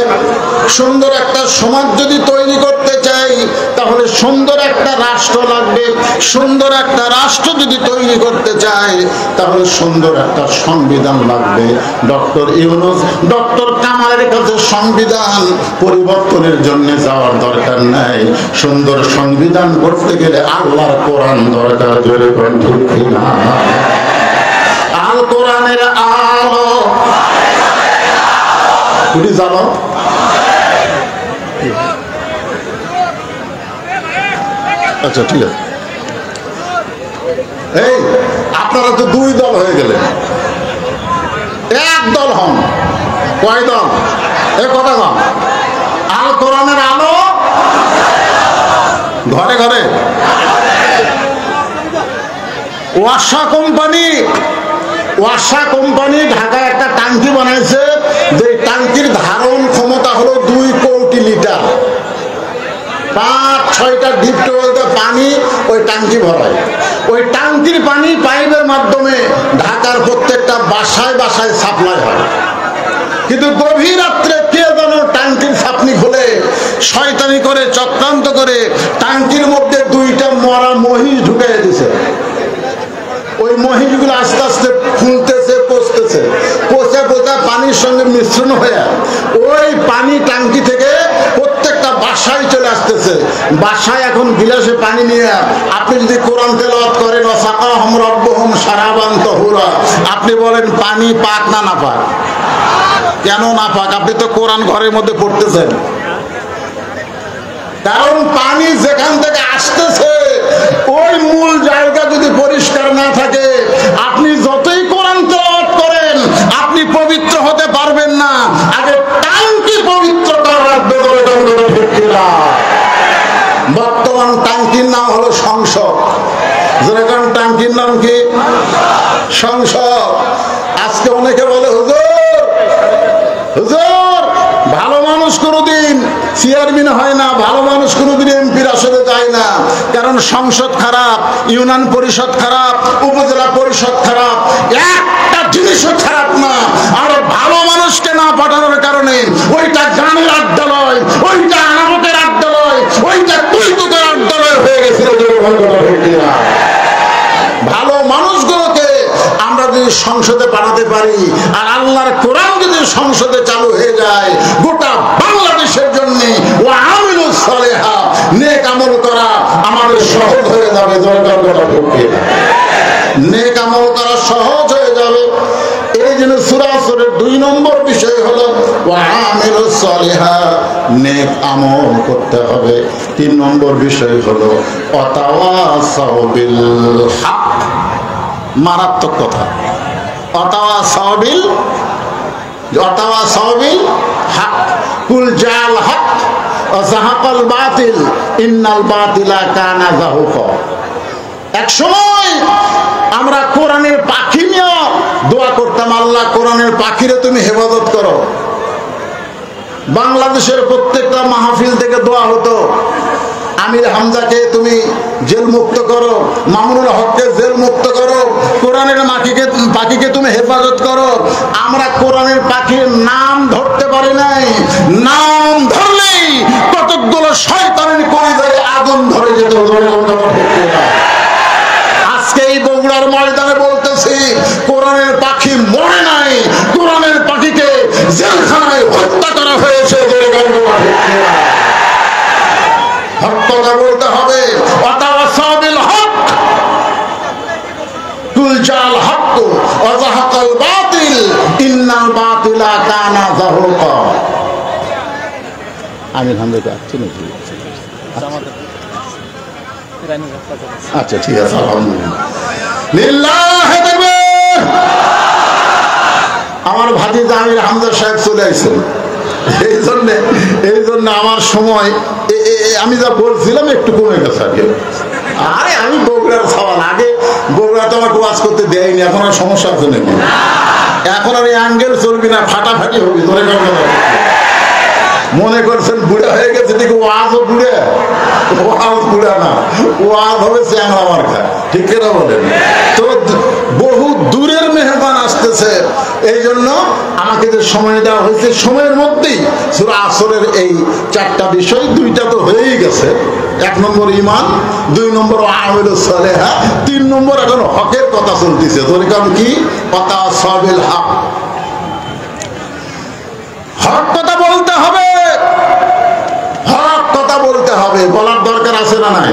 সুন্দর একটা সমাজ যদি তৈরি করতে চাই, তাহলে সুন্দর একটা রাষ্ট্র লাগবে। সুন্দর একটা রাষ্ট্র যদি তৈরি করতে চাই, তাহলে সুন্দর একটা সংবিধান লাগবে। ডক্টর ইউনূস, ডক্টর কামালের কাছে সংবিধান পরিবর্তনের জন্য যাওয়ার দরকার নাই। সুন্দর সংবিধান করতে গেলে আল্লাহর কোরআন দরকার। জোরে বলেন ঠিক না? আল কোরআনের আলো তুমি জানো? আচ্ছা ঠিক আছে। এই আপনারা তো দুই দল হয়ে গেলেন, এক দল হন। কয় দল? এ কথা কম। আল কোরআনের আলো ঘরে ঘরে। ওয়াসা কোম্পানি ঢাকায় একটা টাঙ্কি বানাইছে, যে টাঙ্কির ধারণ ক্ষমতা হলো 2 কোটি লিটার। 5-6টা ডিপ টিউবওয়েলতে পানি ওই টাঙ্কি ভরায়। ওই টাঙ্কির পানি পাইপের মাধ্যমে ঢাকার প্রত্যেকটা বাসায় বাসায় সাপ্লাই হয়। কিন্তু গভীর রাত্রে কে যেন টাঙ্কির ছাপনি খুলে শয়তানি করে, চক্রান্ত করে টাঙ্কির মধ্যে 2টা মরা মহিষ ঢুকিয়ে দিছে। ওই মহিষগুলো আস্তে আস্তে ফুলতেছে, পচতেছে, পচে পচে পানির সঙ্গে মিশ্রণ হয়ে ওই পানি টাঙ্কি থেকে প্রত্যেকটা বাসায় চলে আসতেছে। বাসায় এখন গিলাসে পানি নিয়ে আপনি যদি কোরআন তেলাওয়াত করেন, ওয়াসাকাহুম রাব্বুহুম শারাবান তাহুরা, আপনি বলেন পানি পাক না না পাক? কেন না পাক? আপনি তো কোরআন ঘরের মধ্যে পড়তেছেন। কারণ পানি যেখান থেকে আসতেছে ওই মূল জায়গা যদি পরিষ্কার না থাকে, আপনি যতই কোরআন তেলাওয়াত করেন আপনি পবিত্র হতে পারবেন না। আগে টাঙ্কি পবিত্র করা লাগবে। বর্তমান টাঙ্কির নাম হলো সংসদ। যেরকম টাঙ্কির নাম কি? সংসদ। আজকে অনেকে বলে হুজুর ভালো মানুষ কোনোদিন চেয়ারম্যান হয় না, ভালো মানুষ কোনোদিন এমপির আসলে যায় না, কারণ সংসদ খারাপ, ইউনিয়ন পরিষদ খারাপ, উপজেলা পরিষদ খারাপ, একটা জিনিসও খারাপ না। আর ভালো মানুষকে না পাঠানোর কারণে ওইটা গানের আড্ডালয়, ওইটা আনামতের আড্ডালয়, ওইটা তুইতুকের আড্ডালয় হয়ে গেছিল। ভালো মানুষগুলোকে আমরা যদি সংসদে বানাতে পারি, আর আল্লাহর কোরআন যদি সংসদে চালু হয়ে যায়, গোটা বাংলাদেশের জন্য ওয়ামিলুস সালিহাত, নেক আমল করা আমাদের সহজ হয়ে যাবে। নেক আমল করা সহজ হয়ে যাবে। এই জন্য সূরা আসরের 2 নম্বর বিষয় হলো ওয়ামিলুস সালিহাত, নেক আমল করতে হবে। 3 নম্বর বিষয় হলো ওয়াতাওয়াসাউ বিল হক। মারাত্মক কথা। ওয়াতাওয়াসাউ বিল হক, কুল জাল হক ওয়া যাহাকাল বাতিল ইন্নাল বাতিলা কানা যাহুকা। এক সময় আমরা কোরআনের পাখি নিয়ে দোয়া করতাম, আল্লাহ কোরআনের পাখিরে তুমি হেফাজত করো। বাংলাদেশের প্রত্যেকটা মাহফিল থেকে দোয়া হতো, আমির হামজাকে তুমি জেল মুক্ত করো, মামুনুল হককে জেল মুক্ত করো, কোরআনের পাখিকে তুমি হেফাজত করো। আমরা কোরআনের পাখির নাম ধরতে পারি নাই। নাম ধরলেই কতগুলো শয়তানের কলিজায় আগুন ধরে যেত। আজকে এই বগুড়ার ময়দানে বলতেছি, কোরআনের পাখি মরে নাই, কোরআনের পাখিকে জেলখানায় হত্যা করা হয়েছে। হক কথা বলতে হবে। ওয়াতাওয়াসাউ বিল হক, কুল জাল হক ওয়া যাহাকাল বাতিল ইন্নাল বাতিলা কানা যাহুকা। আমির হামদাকে আসছে নাকি? আচ্ছা ঠিক আছে, আলহামদুলিল্লাহ। আমার ভাতিজা আমির হামদা সাহেব চলে আসছেন, এই জন্য আমার সময় আমি যা বলছিলাম একটু কমে গেছে আগে। আরে আমি বগুড়ার সওয়াল, আগে বগুড়া তো আমাকে ওয়াজ করতে দেয়নি, এখন আর সমস্যা আছে নাকি? এখন আর এই অ্যাঙ্গেল চলবি না, ফাটাফাটি হবি তোরে। মনে করছেন বুড়া হয়ে গেছে, ঠিক ওয়াজও বুড়ে, ওয়াজ বুড়া না, ওয়াজ হবে চ্যাংড়া মার্কা, ঠিক কেনা বলেন তো? বহু দূরের মেহমান আসতেছে, এই জন্য আমাকে যে সময় দেওয়া হয়েছে সময়ের মধ্যেই সূরা আসরের এই 4টা বিষয়, 2টা তো হয়েই গেছে। 1 নম্বর ঈমান, 2 নম্বর আমালুস সালেহা, 3 নম্বর এখন হকের কথা চলতেছে। তোর কারণ কি? ওয়াতাসাবিল হক, হক কথা বলতে হবে, হক কথা বলতে হবে। বলার দরকার আছে না নাই?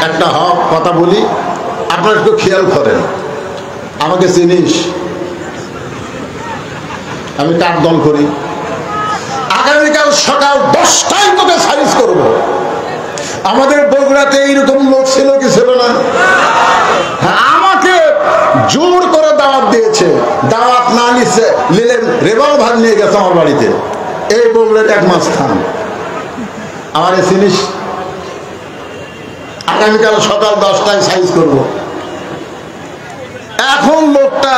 একটা হক কথা বলি, আপনারা একটু খেয়াল করেন। আমাকে চিনিস? আমি কার দল করি? আগামীকাল সকাল 10টায় তোকে সাইজ করব। আমাদের বগুড়াতে এইরকম লোক ছিল কি ছিল না? আমাকে জোর করে দাওয়াত দিয়েছে, দাওয়াত না নিলে রিভলভার নিয়ে গেছে আমার বাড়িতে। এই বগুড়ার 1 মাস থাম। আমার চিনিস? আগামীকাল সকাল 10টায় সাইজ করব। এখন লোকটা,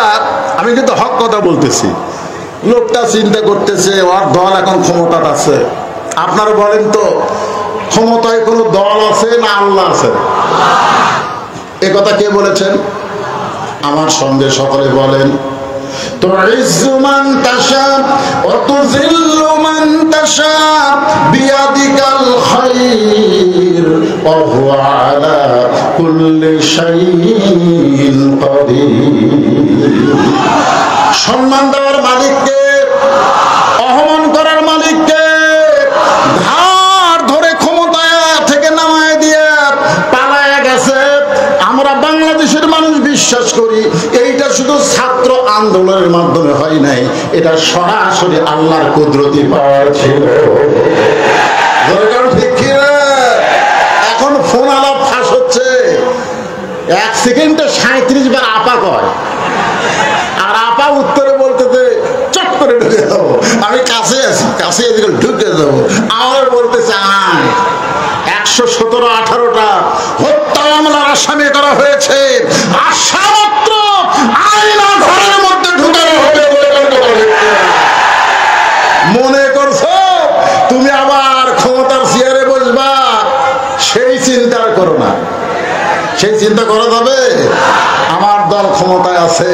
আমি কিন্তু হক কথা বলতেছি, লোকটা চিন্তা করতেছে ওর দল এখন ক্ষমতা আছে। আপনারা বলেন তো, ক্ষমতায় কোন দল আছে না আল্লাহ আছে? এ কথা কে বলেছেন? আমার সঙ্গে সকলে বলেন, তুইজ্জু মান তাশা ওয়া তুযিল্লু মান তাশা বিয়াদিকাল খায়র ওয়া হুয়া আলা কুল্লি শাইইন কাদির। সম্মান দেওয়ার মালিককে, অপমান করার মালিককে, ধার ধরে ক্ষমতা থেকে নামায় দিয়ে পালায়া গেছে। আমরা বাংলাদেশের মানুষ বিশ্বাস করি এইটা শুধু ছাত্র আন্দোলনের মাধ্যমে হয় নাই, এটা সরাসরি আল্লাহর কুদরতি পাওয়ার ছিল। এখন ফোন আলাপ ফাঁস হচ্ছে, 1 সেকেন্ডে 37 বার আপা কয়, আর আপা উত্তরে বলতেছে চট করে ঢুকে যাবো। আমি কাছে আছি, কাছে এদিকে ঢুকে যাবো। আমার বলতে চাই 117-18টা হত্যা মামলার আসামি করা হয়েছে, আশা মাত্র আয়না ঘরের মধ্যে ঢুকানো হবে। মনে করছো তুমি আবার ক্ষমতার চেয়ারে বসবা? সেই চিন্তা করো না, সেই চিন্তা করা যাবে? আমার দল ক্ষমতায় আছে,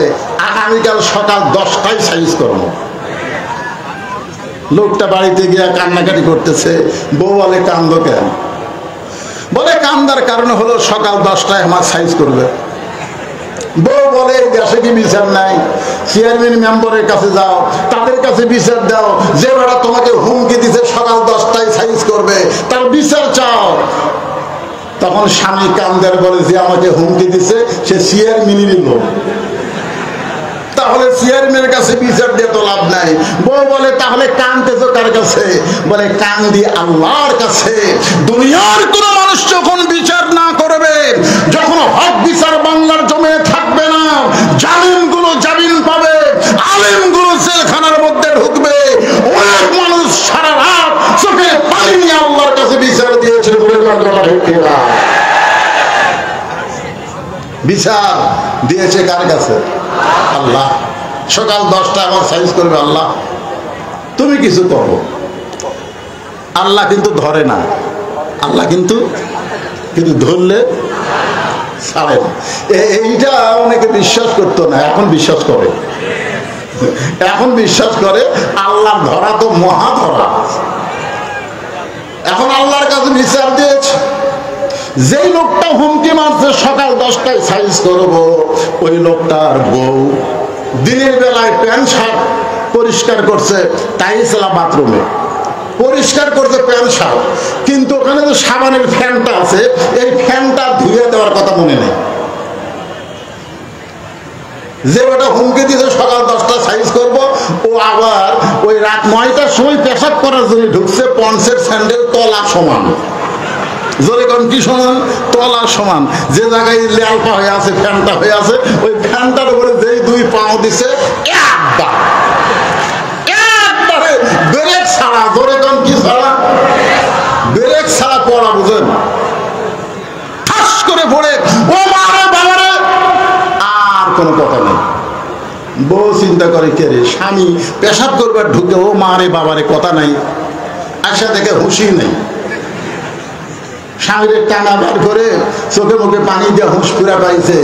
আগামীকাল সকাল 10টায় সাইজ করবো। লোকটা বাড়িতে গিয়ে কান্নাকাটি করতেছে। বউ বলে কান্দো কেন? বলে কান্দার কারণ হলো সকাল 10টায় আমার সাইজ করবে। বউ বলে দেশে কি বিচার নাই? চেয়ারম্যান মেম্বারের কাছে যাও, তাদের কাছে বিচার দাও, যে বেড়া তোমাকে হুমকি দিছে সকাল 10টায় সাইজ করবে তার বিচার চাও। তখন স্বামী কান্দার বলে, যে আমাকে হুমকি দিছে সে চেয়ারম্যানেরই লোক, তাহলে চেয়ারম্যানের কাছে বিচার দিয়ে তো লাভ নাই। বউ বলে তাহলে কানতেছো কার কাছে? বলে কান দিয়ে আল্লাহর কাছে। দুনিয়ার কোন মানুষ যখন বিচার না করবে, যখন হক বিচার বাংলার জমে থাকবে না, জালিমগুলো জামিন পাবে, আলেমগুলো জেলখানার মধ্যে ঢুকবে, অনেক মানুষ সারা রাত চোখে পানি নিয়ে আল্লাহর কাছে বিচার দিয়েছে। বিচার দিয়েছে কার কাছে? আল্লাহ। সকাল 10টা আমার সাইজ করবে আল্লাহ। তুমি কিছু করো, আল্লাহ কিন্তু ধরে না, আল্লাহ কিন্তু ধরলে ছাড়ে না। এইটা অনেকে বিশ্বাস করতো না, এখন বিশ্বাস করে। এখন বিশ্বাস করে আল্লাহ ধরা তো মহা ধরা। এখন আল্লাহর কাছে বিচার দিয়েছে। যেই লোকটা হুমকি মারছে সকাল 10টায় সাইজ করবো, ওই লোকটার বউ দিনের বেলায় প্যান্ট শার্ট পরিষ্কার করছে, তাই ছিল বাথরুমে পরিষ্কার করছে প্যান্ট শার্ট, কিন্তু ওখানে যে সাবানের ফ্যানটা আছে, এই ফ্যানটা ধুয়ে দেওয়ার কথা মনে নেই। যে ওটা হুমকি দিতে সকাল 10টা সাইজ করব, ও আবার ওই রাত 9টার সময় পেশাব করার জন্য ঢুকছে পন্সের স্যান্ডেল তলা সমান। জোরে কোন কি সমান? তলা সমান। যে জায়গায় লেলপা হয়ে আছে, ফ্যানটা হয়ে আছে, ওই ফ্যানটার উপরে যেই 2 পাও দিছে একবারে ব্রেক ছাড়া। জোরে কোন কি ছাড়া? ব্রেক ছাড়া পড়া, বুঝেন? ঠাস করে পড়ে ও মারে বাবারে, আর কোনো কথা নেই। বউ চিন্তা করে কে রে, স্বামী পেশাব করবার ঢুকে ও মারে বাবারে কথা নাই, আসা দেখে হুঁশি নেই। স্বামীর টানা বার করে চোখে মুখে পানি দিয়ে হুঁশ পুরা পাইছে,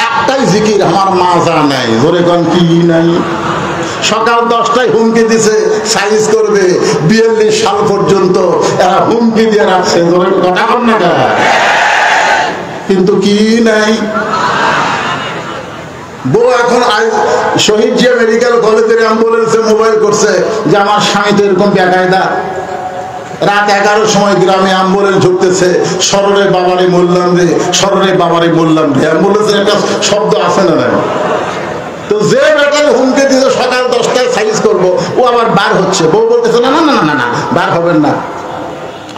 একটাই জিকির আমার মাজা নাই। জোরে কোন কি নাই? সকাল 10টায় হুমকি দিছে সাইজ করবে 42 সাল পর্যন্ত, এরা হুমকি দিয়ে রাখছে। জোরে কথা বল না, কিন্তু কি নাই? বউ এখন শহীদ জিয়া মেডিকেল কলেজের অ্যাম্বুলেন্সে মোবাইল করছে যে আমার স্বামী তো এরকম বেকায়দা। রাত 11টার সময় গ্রামে অ্যাম্বুলেন্স ঢুকতেছে, শররে বাবারে মরলাম রে, শররে বাবারে মরলাম রে। অ্যাম্বুলেন্সের একটা শব্দ আছে না নাই? তো যে বেটাকে হুমকে দিতে সকাল 10টায় সাইজ করবো, ও আবার বার হচ্ছে। বউ বলতেছে না না না না না, বার হবেন না,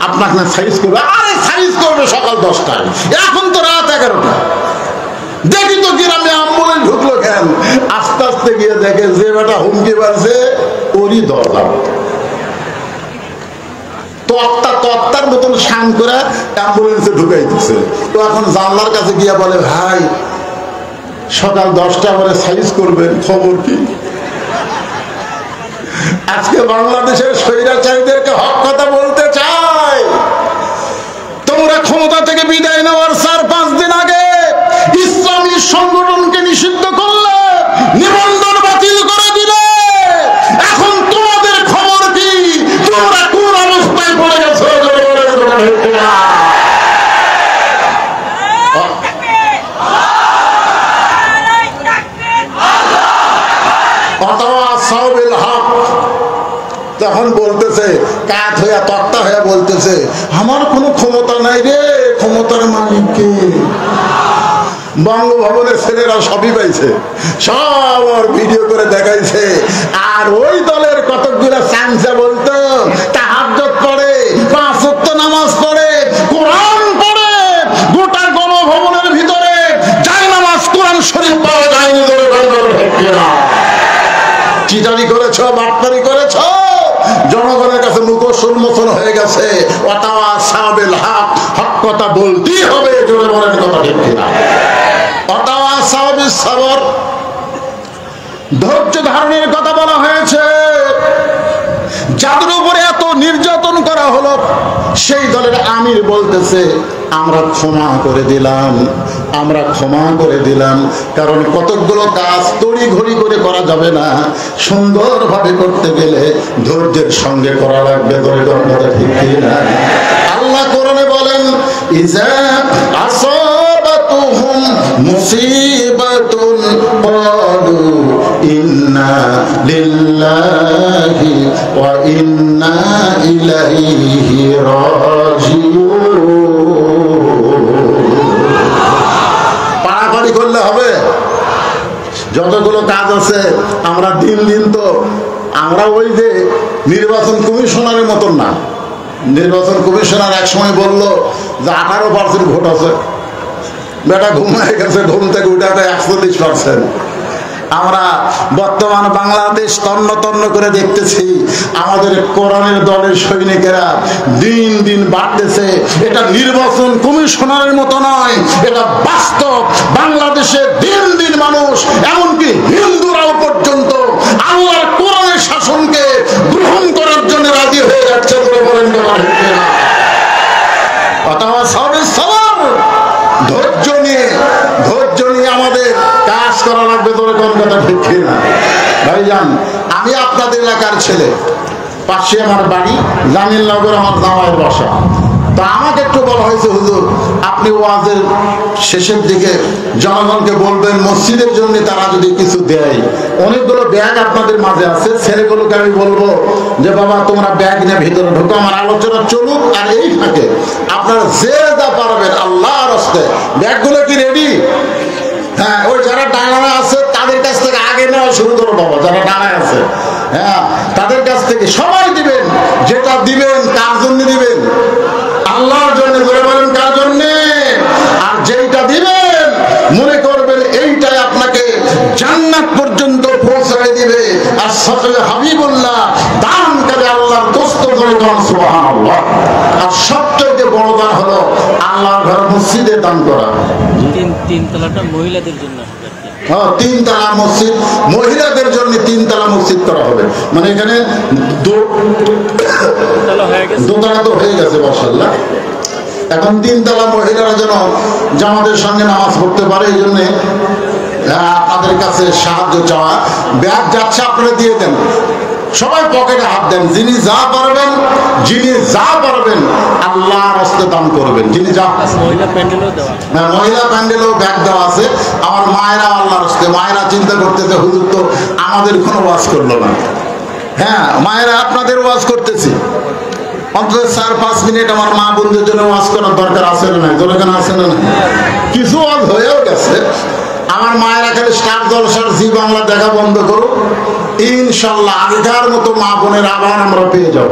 আপনাকে না সাইজ করবে। আরে সাইজ করবে সকাল 10টায়, এখন তো রাত 11টা। দেখি তো গ্রামে অ্যাম্বুলেন্স ঢুকলো কেন? আস্তে আস্তে গিয়ে দেখে যে বেটা হুমকি বাড়ছে ওরই দরজা তত্তার মতন শান করে অ্যাম্বুলেন্সে ঢুকাইতেছে। তো এখন জানলার কাছে গিয়া বলে, ভাই সকাল 10টা পরে সাইজ করবেন, খবর কি? আজকে বাংলাদেশের স্বৈরাচারীদেরকে হক কথা বলতে চাই। তোমরা ক্ষমতা থেকে বিদায় নেওয়ার 4-5 দিন আগে ইসলামী সংগঠনকে নিষিদ্ধ করলে, নিবন্ধন বাতিল করে দিলে, এখন তোমাদের খবর কি? তোমরা কোন অবস্থায় পড়ে গেছো? তখন বলতেছে কাঠ হইয়া তক্তা হইয়া বলতেছে, আমার কোনো ক্ষমতা নাই রে, ক্ষমতার মালিককে। বঙ্গভবনের ছেলেরা সবই পাইছে, সব ওর ভিডিও করে দেখাইছে। আর ওই দলের কতকগুলো চাংসা বলতো তাহাজ্জুদ পড়ে, 5 ওয়াক্ত নামাজ পড়ে, কোরআন পড়ে, গোটা গণভবনের ভিতরে যায় নামাজ কোরআন শরীফ পাওয়া যায়নি। চিটারি করেছ, বাটপারি করেছ, জনগণের কাছে মুখোশ উন্মোচন হয়ে গেছে। ওয়াতাওয়া সাবিল হক, হক কথা বলতেই হবে। জোরে বলেন কথা ঠিক কিনা? ওয়াতাওয়া সাবিস সবর, ধৈর্য ধারণের কথা বলা হয়েছে। যাদের উপরে এত নির্যাতন করা হলো, সেই দলের আমির বলতেছে আমরা ক্ষমা করে দিলাম, আমরা ক্ষমা করে দিলাম। কারণ কতকগুলো কাজ তড়ি ঘড়ি করে করা যাবে না, সুন্দরভাবে করতে গেলে ধৈর্যের সঙ্গে করা লাগবে। ঠিক না? আল্লাহ কোরআনে বলেন, ইজা আসাবাতুহুম মুসিবাতুন ক্বালু ইন্না লিল্লাহি ওয়া ইন্না ইলাইহি রাজিউন। পাড়াপাড়ি করলে হবে? যতগুলো কাজ আছে আমরা দিন দিন তো আমরা ওই যে নির্বাচন কমিশনারের মতন না। নির্বাচন কমিশনার এক সময় বললো যে 18% ভোট আছে, বেটা ঘুমায় গেছে, ঘুম থেকে উঠে 41%। আমরা বর্তমান বাংলাদেশ তন্ন তন্ন করে দেখতেছি, আমাদের কোরআনের দলের সৈনিকেরা দিন দিন বাড়তেছে। এটা নির্বাচন কমিশনারের মতো নয়, এটা বাস্তব। বাংলাদেশে দিন দিন মানুষ, এমনকি হিন্দুরাও পর্যন্ত আল্লাহর কোরআনের শাসনকে গ্রহণ করার জন্য রাজি হয়ে যাচ্ছে বলে বলেন। ধৈর্য নিয়ে আমাদের কাজ করা লাগবে। তোর কোন কথা ঠিক না ভাইজান? আমি আপনাদের এলাকার ছেলে, পাশে আমার বাড়ি, জামিলনগর আমার জামাইয়ের বাসা। তো আমাকে একটু বলা হয়েছে, হুজুর আপনি ওয়াজের শেষের দিকে জনগণকে বলবেন মসজিদের জন্য তারা যদি কিছু দেয়। অনেকগুলো ব্যাগ আপনাদের মাঝে আছে, ছেলেগুলোকে আমি বলবো যে বাবা তোমরা ব্যাগ নিয়ে ভিতরে ঢুকো, আমার আলোচনা চলুক। আর এই ফাঁকে আপনারা যে যা পারবেন আল্লাহর হস্তে, ব্যাগগুলো কি রেডি? হ্যাঁ, ওই যারা ডাঙানা আছে তাদের কাছ থেকে আগে নেওয়া শুরু করো বাবা, যারা ডানায় আছে, হ্যাঁ তাদের কাছ থেকে সবাই দিবেন। যেটা দিবেন কার জন্য দিবেন? আল্লাহর জন্য। করে বলেন কার জন্য? আর যেইটা দিবেন মনে করবেন এইটাই আপনাকে জান্নাত পর্যন্ত পৌঁছায় দিবে। আর সকলে হাবিবুল্লাহ দান করে আল্লাহর দোস্ত করে দান, সুবহানাল্লাহ। আর সবচেয়ে বড় দান হলো আল্লাহর ঘর মসজিদে দান করা। তিন তলাটা মহিলাদের জন্য, হ্যাঁ 3 তলা মসজিদ মহিলাদের জন্য, 3 তলা মসজিদ করা হবে। মানে এখানে দোতলা তো হয়ে গেছে মাশাআল্লাহ। এখন 3 তলা মহিলারা যেন জামাতের সঙ্গে নামাজ পড়তে পারে, এই জন্য আপনাদের কাছে সাহায্য চাওয়া। ব্যাগ যাচ্ছে আপনারা দিয়ে দেন, সবাই পকেটে হাত দেন। যিনি যা পারবেন, যিনি যা পারবেন আল্লাহর রাস্তে দান করবেন। যিনি যা, মহিলা প্যান্ডেলও দেওয়া, হ্যাঁ মহিলা প্যান্ডেলও ব্যাগ দেওয়া আছে। আমার মায়েরা আল্লাহর রাস্তে, মায়েরা চিন্তা করতেছে হুজুর তো আমাদের কোনো ওয়াজ করলো না। হ্যাঁ মায়েরা আপনাদের ওয়াজ করতেছি, অন্তত 4-5 মিনিট আমার মা বোনদের জন্য ওয়াজ করার দরকার আছে না? দরকার আছে না? কিছু ওয়াজ হয়েও গেছে। আমার মায়েরা খালি স্টার জলসার জি বাংলা দেখা বন্ধ করুক, ইনশাল্লাহ আগেকার মতো মা বোনের আবার আমরা পেয়ে যাব।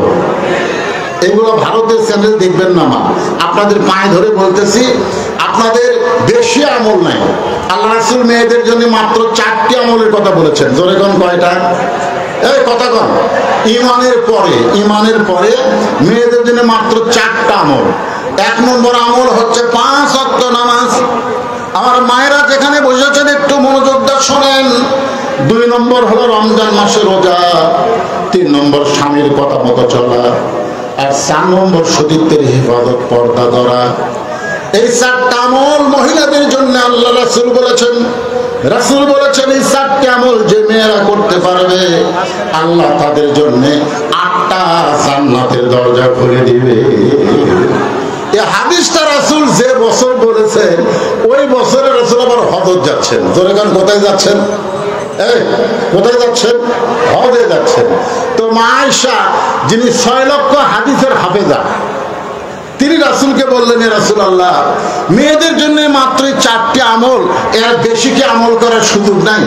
এগুলো ভারতের চ্যানেল দেখবেন না মা, আপনাদের পায়ে ধরে বলতেছি, আপনাদের বেশি আমল নাই। আল্লাহ রাসূল মেয়েদের জন্য মাত্র 4টি আমলের কথা বলেছেন। জোরে কোন কয়টা? এই কথা কন। ইমানের পরে মেয়েদের জন্য মাত্র 4টা আমল। 1 নম্বর আমল হচ্ছে 5 ওয়াক্ত নামাজ। আমার মায়েরা যেখানে বসেছেন একটু মনোযোগ দিয়ে শোনেন। 2 নম্বর হলো রমজান মাসে রোজা। 3 নম্বর স্বামীর কথা মতো চলা। আর 4 নম্বর সতীত্বের হেফাজত, পর্দা ধরা। এই 4টা আমল মহিলাদের জন্য আল্লাহ রাসূল বলেছেন। রাসূল বলেছেন এই 4টি আমল যে মেয়েরা করতে পারবে আল্লাহ তাদের জন্য 8টা জান্নাতের দরজা খুলে দিবে। এই হাদিসটা রাসূল যে বছর বলেছেন ওই বছরে রাসূল আবার হজ যাচ্ছেন। জোরে গান কোথায় যাচ্ছেন? এই কোথায় যাচ্ছেন? হজে যাচ্ছেন। তো মা আয়েশা যিনি 6 লক্ষ হাদিসের হাফেজা, তিনি রাসূলকে বললেন, এ রাসূলুল্লাহ মেয়েদের জন্য মাত্র 4টি আমল, এর বেশি কি আমল করার সুযোগ নাই?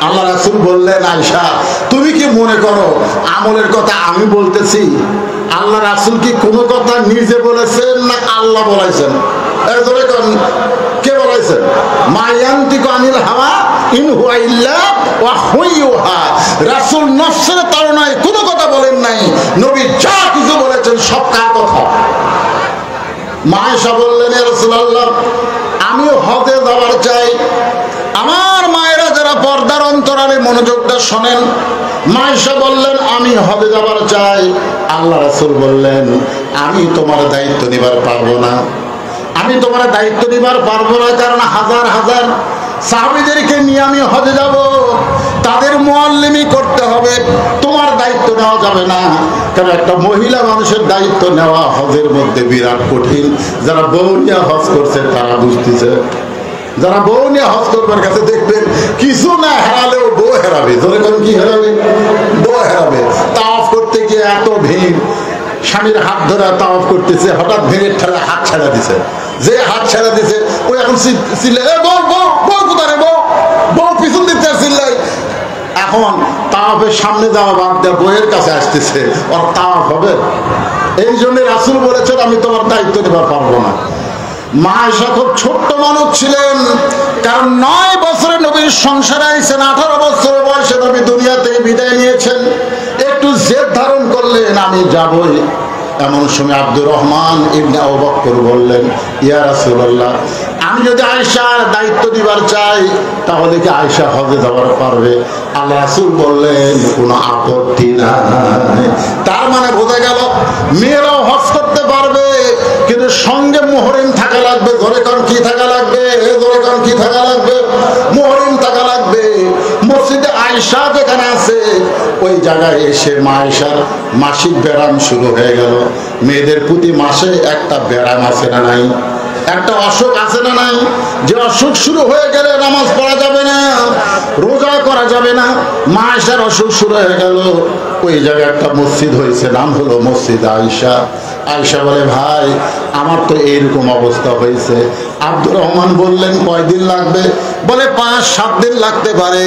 আল্লাহ রাসূল বললেন, আয়েশা তুমি কি মনে করো আমলের কথা আমি বলতেছি? আল্লাহ রাসূল কি কোনো কথা নিজে বলেছেন না আল্লাহ বলেছেন? কে বলেছেন? মা ইয়ানতিকু আনিল হাওয়া ইন হুয়া ইল্লা ওয়াহয়ুহা। রাসূল নফসের তাড়নায় কোনো কথা বলেন নাই। নবী যা কিছু বলেছেন সব কার কথা। মা আয়েশা বললেন, ইয়া রাসূলুল্লাহ আমিও হজে যাওয়ার চাই। আমার মায়েরা যারা পর্দার অন্তরালে মনোযোগটা শোনেন, মা আয়েশা বললেন আমি হজে যাবার চাই। আল্লাহ রাসূল বললেন, আমি তোমার দায়িত্ব নিবার পারবো না। আমি তোমার দায়িত্ব নিবার পারবো না, কারণ হাজার হাজার সাহাবীদেরকে নিয়ে আমি হজে যাব, তাদের মুআল্লিমি করতে হবে। তোমার দায়িত্ব নেওয়া যাবে না, কারণ একটা মহিলা মানুষের দায়িত্ব নেওয়া হজের মধ্যে বিরাট কঠিন। যারা বউ নিয়ে হজ করছে তারা বুঝতেছে। যারা বউ নিয়ে হজ করবার কাছে দেখবেন কিছু না হারালেও বউ হারাবে। ধরে কোন কি হারাবে? বউ হারাবে। তাওয়াফ করতে গিয়ে এত ভিড়, স্বামীর হাত ধরে তাওয়াফ করতেছে, হঠাৎ ভিড়ের ঠেলে হাত ছেড়ে দিছে। যে হাত ছেড়ে দিছে ওই এখন চিল্লে, বউ বউ বউ কোথায়? বউ বউ পিছন দিতে চিল্লাই। এখন তাওয়াফের সামনে যাওয়া বাদ দেওয়া বউয়ের কাছে আসতেছে, ওর তাওয়াফ হবে? এই জন্য রাসূল বলেছেন আমি তোমার দায়িত্ব নেবার পারবো না। মা আয়েশা খুব ছোট্ট মানুষ ছিলেন, কারণ 9 বছরে নবীর সংসারে আইছেন। 18 বছর বয়সে নবী দুনিয়া থেকে বিদায় নিয়েছেন। একটু জেদ ধারণ করলেন আমি যাবই। এমন সময় আব্দুর রহমান ইবনে আবু বকর বললেন, ইয়া রাসূলুল্লাহ আমি যদি আয়েশার দায়িত্ব নিবার চাই তাহলে কি আয়েশা হজে যাওয়ার পারবে? আল্লাহ রাসূল বললেন কোনো আপত্তি নাই। তার মানে বোঝা গেল মেয়েরাও হজ করতে পারবে, কিন্তু সঙ্গে মুহরিম থাকা লাগবে। ধরে কারণ কি থাকা লাগবে? ধরে কারণ কি থাকা লাগবে? মুহরিম থাকা লাগবে। মসজিদে আয়েশা যেখানে আছে ওই জায়গায় এসে মা আয়েশার মাসিক ব্যায়াম শুরু হয়ে গেল। মেয়েদের প্রতি মাসে একটা ব্যায়াম আছে না নাই? একটা অসুখ আছে না নাই? যে অসুখ শুরু হয়ে গেলে নামাজ পড়া যাবে না, রোজা করা যাবে না। মা আয়েশার অসুখ শুরু হয়ে গেল। ওই জায়গায় একটা মসজিদ হয়েছে, নাম হলো মসজিদ আয়েশা। আয়েশা বলে, ভাই আমার তো এইরকম অবস্থা হয়েছে। আব্দুর রহমান বললেন, কয়দিন লাগবে? বলে 5-7 দিন লাগতে পারে।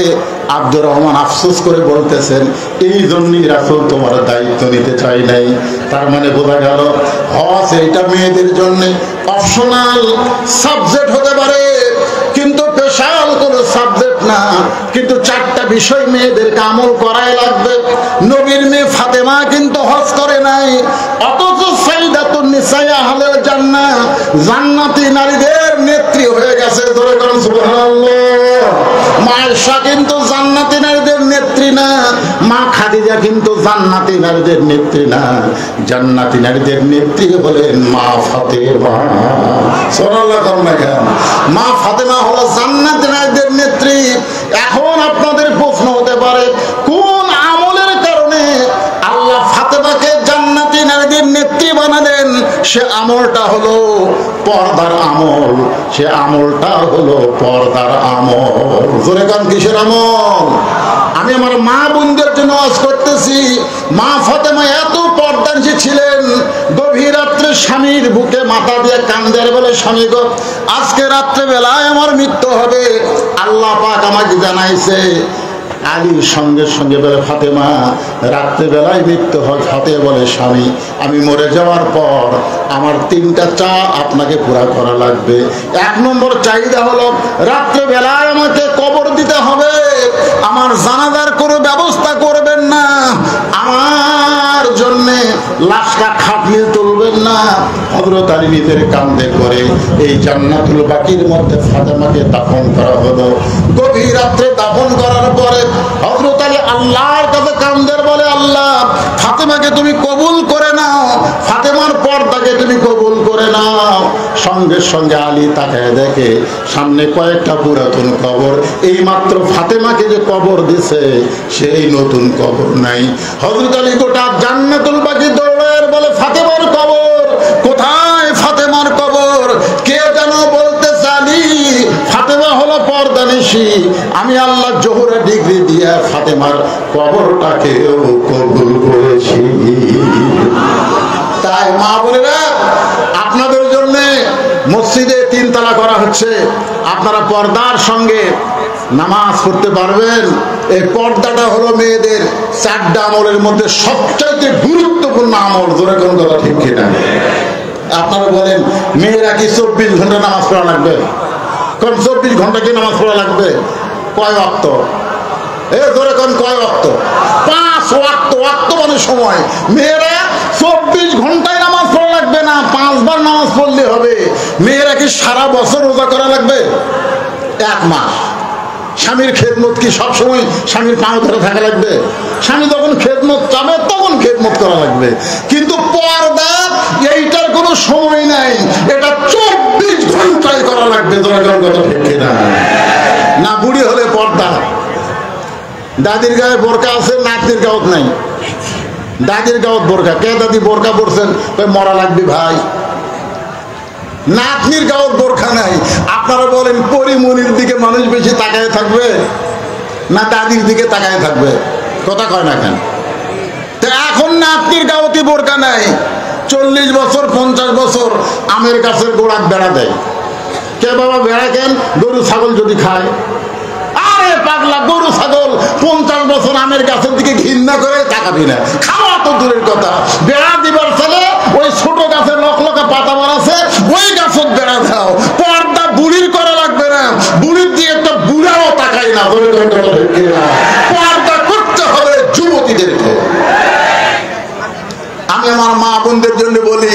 আব্দুর রহমান আফসোস করে বলতেছেন, এই জন্যই রাসূল তোমার দায়িত্ব নিতে চাই নাই। তার মানে বোঝা গেল হজ এইটা মেয়েদের জন্য অপশনাল সাবজেক্ট হতে পারে, কিন্তু স্পেশাল কোনো সাবজেক্ট না। কিন্তু 4টা বিষয় মেয়েদেরকে আমল করাই লাগবে। নবীর মেয়ে ফাতেমা কিন্তু হজ করে নাই, অথচ সাইয়্যিদাতুন নিসায়ে আহলে জান্নাহ, জান্নাতি নারীদের নেত্রী হয়ে গেছে। ধরে কোন সুবহানাল্লাহ। মা আয়েশা কিন্তু জান্নাতি নারীদের নেত্রী না, মা খাদিজা কিন্তু জান্নাতি নারীদের নেত্রী না। জান্নাতি নারীদের নেত্রী হলেন মা ফাতেমা। সুবহানাল্লাহ। মা ফাতেমা হলো জান্নাতি নারীদের নেত্রী। এখন আপনাদের প্রশ্ন হতে পারে, কোন আমলের কারণে আল্লাহ ফাতেমাকে জান্নাতি নারীদের নেত্রী বানালেন? সে আমলটা হলো পর্দার আমল। সে আমলটা হলো পর্দার আমল। জোরে গান কিসের আমল? আমি আমার মা বোনদের জন্য ওয়াজ করতেছি। মা ফাতেমা এত পর্দানিশী ছিলেন, গভীর রাত্রে স্বামীর বুকে মাথা দিয়ে কান্দে আর বলে, স্বামী গো, আজকে রাত্রে বেলায় আমার মৃত্যু হবে। আল্লাহ পাক আমাকে জানাইছে। আলীর সঙ্গে সঙ্গে বলে, ফাতেমা রাত্রে বেলায় মৃত্যু হয়। ফাতেমা বলে, স্বামী আমি মরে যাওয়ার পর আমার 3টা চা আপনাকে পুরা করা লাগবে। 1 নম্বর চাহিদা হলো রাত্রে বেলায় আমাকে কবর দিতে হবে। আমার জানাজার কোনো ব্যবস্থা করবেন না, আমার জন্য লাশটা খাটিয়ে তুলবেন না। হযরত আলী নিজের কান্দে করে এই জান্নাতুল বাকির মধ্যে ফাতেমাকে দাফন করা হলো। গভীর রাত্রে দাফন করার পরে হযরত আলী আল্লাহর কাছে কান্দের বলে, আল্লাহ ফাতেমাকে তুমি কবুল করে নাও, ফাতেমার পর্দাকে তুমি কবুল করে নাও। সঙ্গে সঙ্গে আলী তাকায় দেখে সামনে কয়েকটা পুরাতন কবর। এই মাত্র ফাতেমাকে যে কবর দিছে সেই নতুন কবর নাই। হযরত আলী গোটা জান্নাতুল বাকি দৌড়ায় বলে, ফাতেমার কবর কোথায়? ফাতেমার কবর কে যেন বলতে চালি, ফাতেমা হলো পর্দানিশী। আমি আল্লাহ জোহরে ডিগ্রি দিয়ে ফাতেমার কবরটাকেও কবুল করেছি। তাই মা বোনেরা, আপনাদের জন্য মসজিদে 3 তালা করা হচ্ছে। আপনারা পর্দার সঙ্গে নামাজ পড়তে পারবেন। এই পর্দাটা হলো মেয়েদের 4টা আমলের মধ্যে সবচাইতে গুরুত্বপূর্ণ আমল। জোরে কোন কথা ঠিক কিনা? আপনারা বলেন, মেয়েরা কি 24 ঘন্টা নামাজ পড়া লাগবে? কোন 24 ঘন্টা কি নামাজ পড়া লাগবে? কয় ওয়াক্ত? জোরে কোন কয় ওয়াক্ত? 5 ওয়াক্ত। ওয়াক্ত মানে সময়। মেয়েরা 24 ঘন্টায় নামাজ পড়া লাগবে না, 5 বার নামাজ পড়লে হবে। মেয়েরা কি সারা বছর রোজা করা লাগবে? 1 মাস। স্বামীর খেদমত কি সবসময় স্বামীর পাও ধরে থাকা লাগবে? স্বামী যখন খেদমত চাবে তখন খেদমত করা লাগবে। কিন্তু পর্দা এইটার কোনো সময় নাই, এটা 24 ঘন্টায় করা লাগবে। না বুড়ি হলে পর্দা। দাদির গায়ে বোরকা আছে, নাতির গাওত নাই। দাদির গাওত বোরকা। কে দাদি বোরকা পরছেন? মরা লাগবে ভাই। নাতনির গাওত বোরখা নাই। আপনারা বলেন, পরিমনির দিকে মানুষ বেশি তাকায় থাকবে না দাদির দিকে তাকায় থাকবে? কথা কয় না কেন? তো এখন নাতনির গাওতে বোরকা নাই। 40 বছর 50 বছর আমের গাছের গোড়াত বেড়া দেয়। কে বাবা বেড়া কেন? গরু ছাগল যদি খায়। আরে পাগলা, গরু ছাগল 50 বছর আমের গাছের দিকে ঘৃণা করে তাকাবি না। খাওয়া তো দূরের কথা, বেড়া দিবার ছেলে ওই ছোট গাছের লকলকা পাতা বানাছে, ওই গাছত বেড়া দাও। পর্দা বুড়ির করা লাগবে না, বুড়ির দিয়ে একটা বুড়াও তাকাই না। পর্দা করতে হবে যুবতীদেরকে। আমি আমার মা বোনদের জন্য বলি,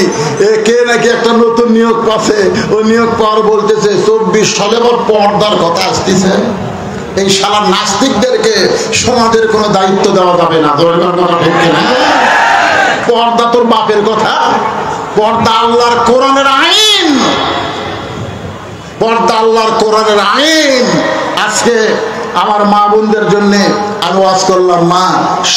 কে নাকি একটা নতুন নিয়োগ পাচ্ছে, ওই নিয়োগ পাওয়ার বলতেছে 24 সালে পর্দার কথা আসতেছে। এই শালা নাস্তিকদেরকে সমাজের কোনো দায়িত্ব দেওয়া যাবে না। পর্দা তোর বাপের কথা। পর্দা আল্লাহর কোরআনের আইন। পর্দা আল্লাহর কোরআনের আইন। আজকে আমার মা বোনদের জন্য আমি ওয়াজ করলাম, মা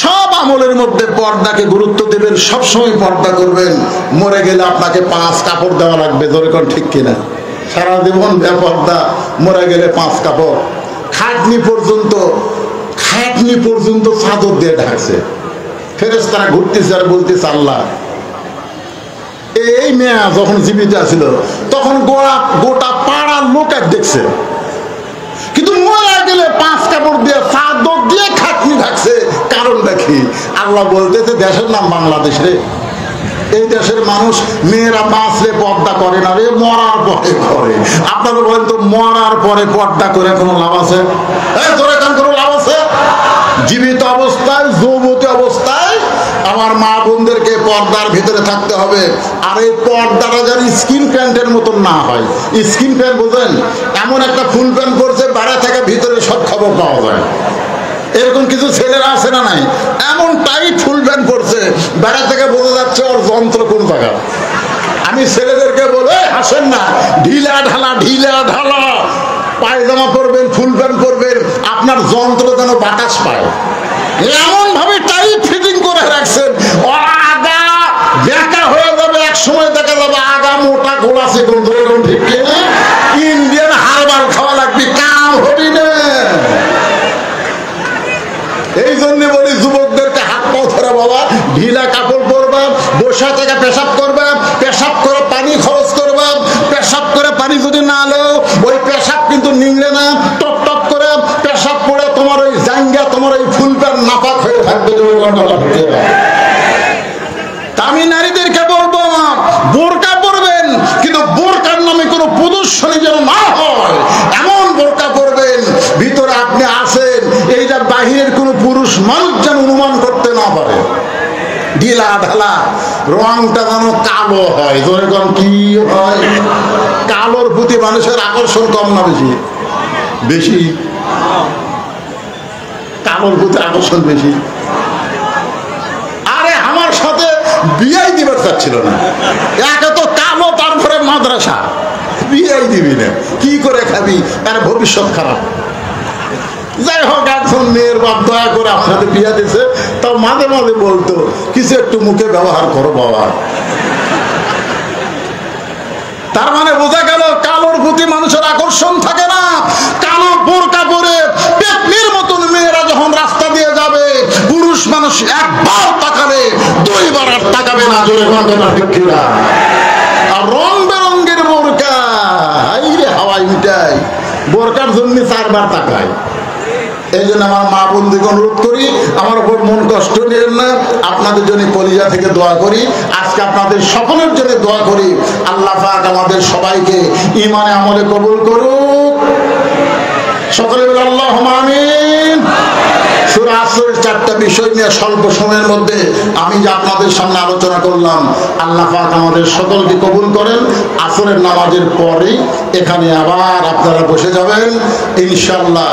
সব আমলের মধ্যে পর্দাকে গুরুত্ব দেবেন, সবসময় পর্দা করবেন। মরে গেলে আপনাকে 5 কাপড় দেওয়া লাগবে। ধরে কোন ঠিক কিনা? সারা জীবন বেপর্দা, মরে গেলে 5 কাপড়। খাটনি পর্যন্ত চাদর দিয়ে ঢাকছে। ফেরেশতারা ঘুরতেছে আর বলতেছে, আল্লাহ এই মেয়া যখন জীবিত ছিল তখন গোটা পাড়ার লোক দেখছে, কিন্তু মরা গেলে 5 কাপড় দিয়ে চাদর দিয়ে খাটনি ঢাকছে। কারণটা কি? আল্লাহ বলতেছে দেশের নাম বাংলাদেশ রে। এই দেশের মানুষ মেয়েরা বাঁচলে পর্দা করে না রে, মরার পরে করে। আপনারা বলেন তো, মরার পরে পর্দা করে কোনো লাভ আছে? কোনো লাভ আছে? জীবিত অবস্থায়, যৌবতী অবস্থায় আমার মা বোনদেরকে পর্দার ভিতরে থাকতে হবে। আর এই পর্দাটা যেন স্কিন প্যান্টের মতন না হয়। স্কিন প্যান্ট বোঝেন? এমন একটা ফুল প্যান্ট পরছে বাইরে থেকে ভিতরে সব খবর পাওয়া যায়। এরকম কিছু ছেলেরা আছে না নাই? এমন টাইট ফুল প্যান্ট পরছে বাইরে থেকে বোঝা যাচ্ছে ওর যন্ত্র কোন জায়গা। আমি ছেলেদেরকে বলে হাসেন না, ঢিলা ঢালা পায়জামা পরবেন, ফুল প্যান্ট পরবেন, আপনার যন্ত্র যেন বাতাস পায়। এমন ভাবে টাইট ফিটিং করে রাখছেন, আগা বেঁকা হয়ে যাবে। এক সময় দেখা যাবে আগা মোটা গোলা চিকন, ঠিক কিনা? ইন্ডিয়ান হারবাল খাওয়া লাগবে, কাম হবি না। এই জন্য বলি যুবকদেরকে হাত পাও ধরে বাবা, ঢিলা কাপড় পরবা, বসা থেকে পেশাব করবা, পেশাব করে পানি খরচ করবা। পেশাব করে পানি যদি না লো, ওই পেশাব কিন্তু নিংড়ে না, টপ টপ করে পেশাব পড়ে তোমার ওই জাঙ্গা, তোমার ওই ফুল প্যান্ট নাপাক হয়ে থাকবে। আমি নারীদেরকে বলবো বোরকা পরবেন, কিন্তু বোরকার নামে কোনো প্রদর্শনী যেন না হয়, এমন বোরকা পরবেন ভিতরে আপনি আছেন এইটা বাহিরের কোনো পুরুষ মানুষ যেন অনুমান করতে না পারে। ঢিলা ঢালা, রংটা যেন কালো হয়। যেরকম কি হয়? কালোর প্রতি মানুষের আকর্ষণ কম না বেশি? বেশি। কালোর প্রতি আকর্ষণ বেশি। আরে আমার সাথে বিয়াই দিবার চাচ্ছিল না, একে তো কালো, তারপরে মাদ্রাসা, বিয়াই দিবি না, কি করে খাবি? তার ভবিষ্যৎ খারাপ। যাই হোক, একজন মেয়ের বাপ দয়া করে আমার সাথে বিয়া দিছে, তাও মাঝে মাঝে বলতো কিছু একটু মুখে ব্যবহার করো বাবা। তার মানে বোঝা গেল কালোর প্রতি মানুষের আকর্ষণ থাকে না। কালো বোরকা পরে পেটনির মতন মেয়েরা যখন রাস্তা দিয়ে যাবে, পুরুষ মানুষ একবার তাকালে 2 বার আর তাকাবে না। আর রং বেরঙ্গের বোরকা, হাওয়াই মিটাই, বোরকার জন্য 4 বার তাকায়। এই জন্য আমার মা বন্ধুকে অনুরোধ করি, আমার উপর মন কষ্ট নেবেন না। আপনাদের জন্য কলিজা থেকে দোয়া করি। আজকে আপনাদের সকলের জন্য দোয়া করি, আল্লাহ পাক আমাদের সবাইকে ঈমানে আমলে কবুল করুক। সকলে বলে আল্লাহুম্মা আমিন। সূরা আসরের 4টা বিষয় নিয়ে স্বল্প সময়ের মধ্যে আমি যে আপনাদের সামনে আলোচনা করলাম, আল্লাহ পাক আমাদের সকলকে কবুল করেন। আসরের নামাজের পরে এখানে আবার আপনারা বসে যাবেন ইনশাআল্লাহ।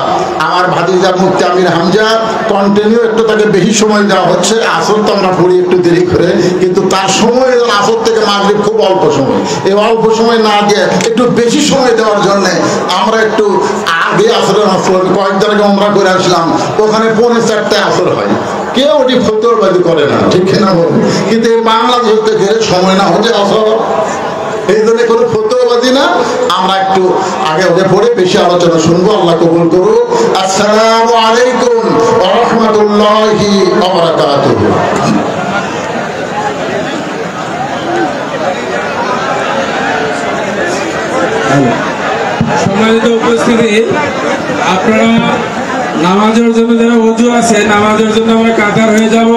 আমার ভাতিজা মুফতি আমির হামজা কন্টিনিউ একটু তাকে বেশি সময় দেওয়া হচ্ছে। আসর তো আমরা পড়ি একটু দেরি করে, কিন্তু তার সময় আসর থেকে মাগরিব খুব অল্প সময়। এই অল্প সময় না দিয়ে একটু বেশি সময় দেওয়ার জন্য আমরা একটু আগে আসরের কয়েকদিন আগে আমরা করে আসলাম, ওখানে 4:45 আসর হয়। কেউ ওটি ফতোয়াবাজি করে না, ঠিক না বলুন? কিন্তু এই বাংলাদেশ থেকে সময় না হতে আসর, এই জন্য কোনো ফতোয়াবাজি না। আমরা একটু আগে ওকে পড়ে বেশি আলোচনা শুনবো। আল্লাহ কবুল করুক। আসসালামু আলাইকুম ওয়া রাহমাতুল্লাহি ওয়া বারাকাতুহু। সম্মানিত উপস্থিতি, আপনারা নামাজের জন্য যারা ওযু আছে, নামাজের জন্য আমরা কাতার হয়ে যাব।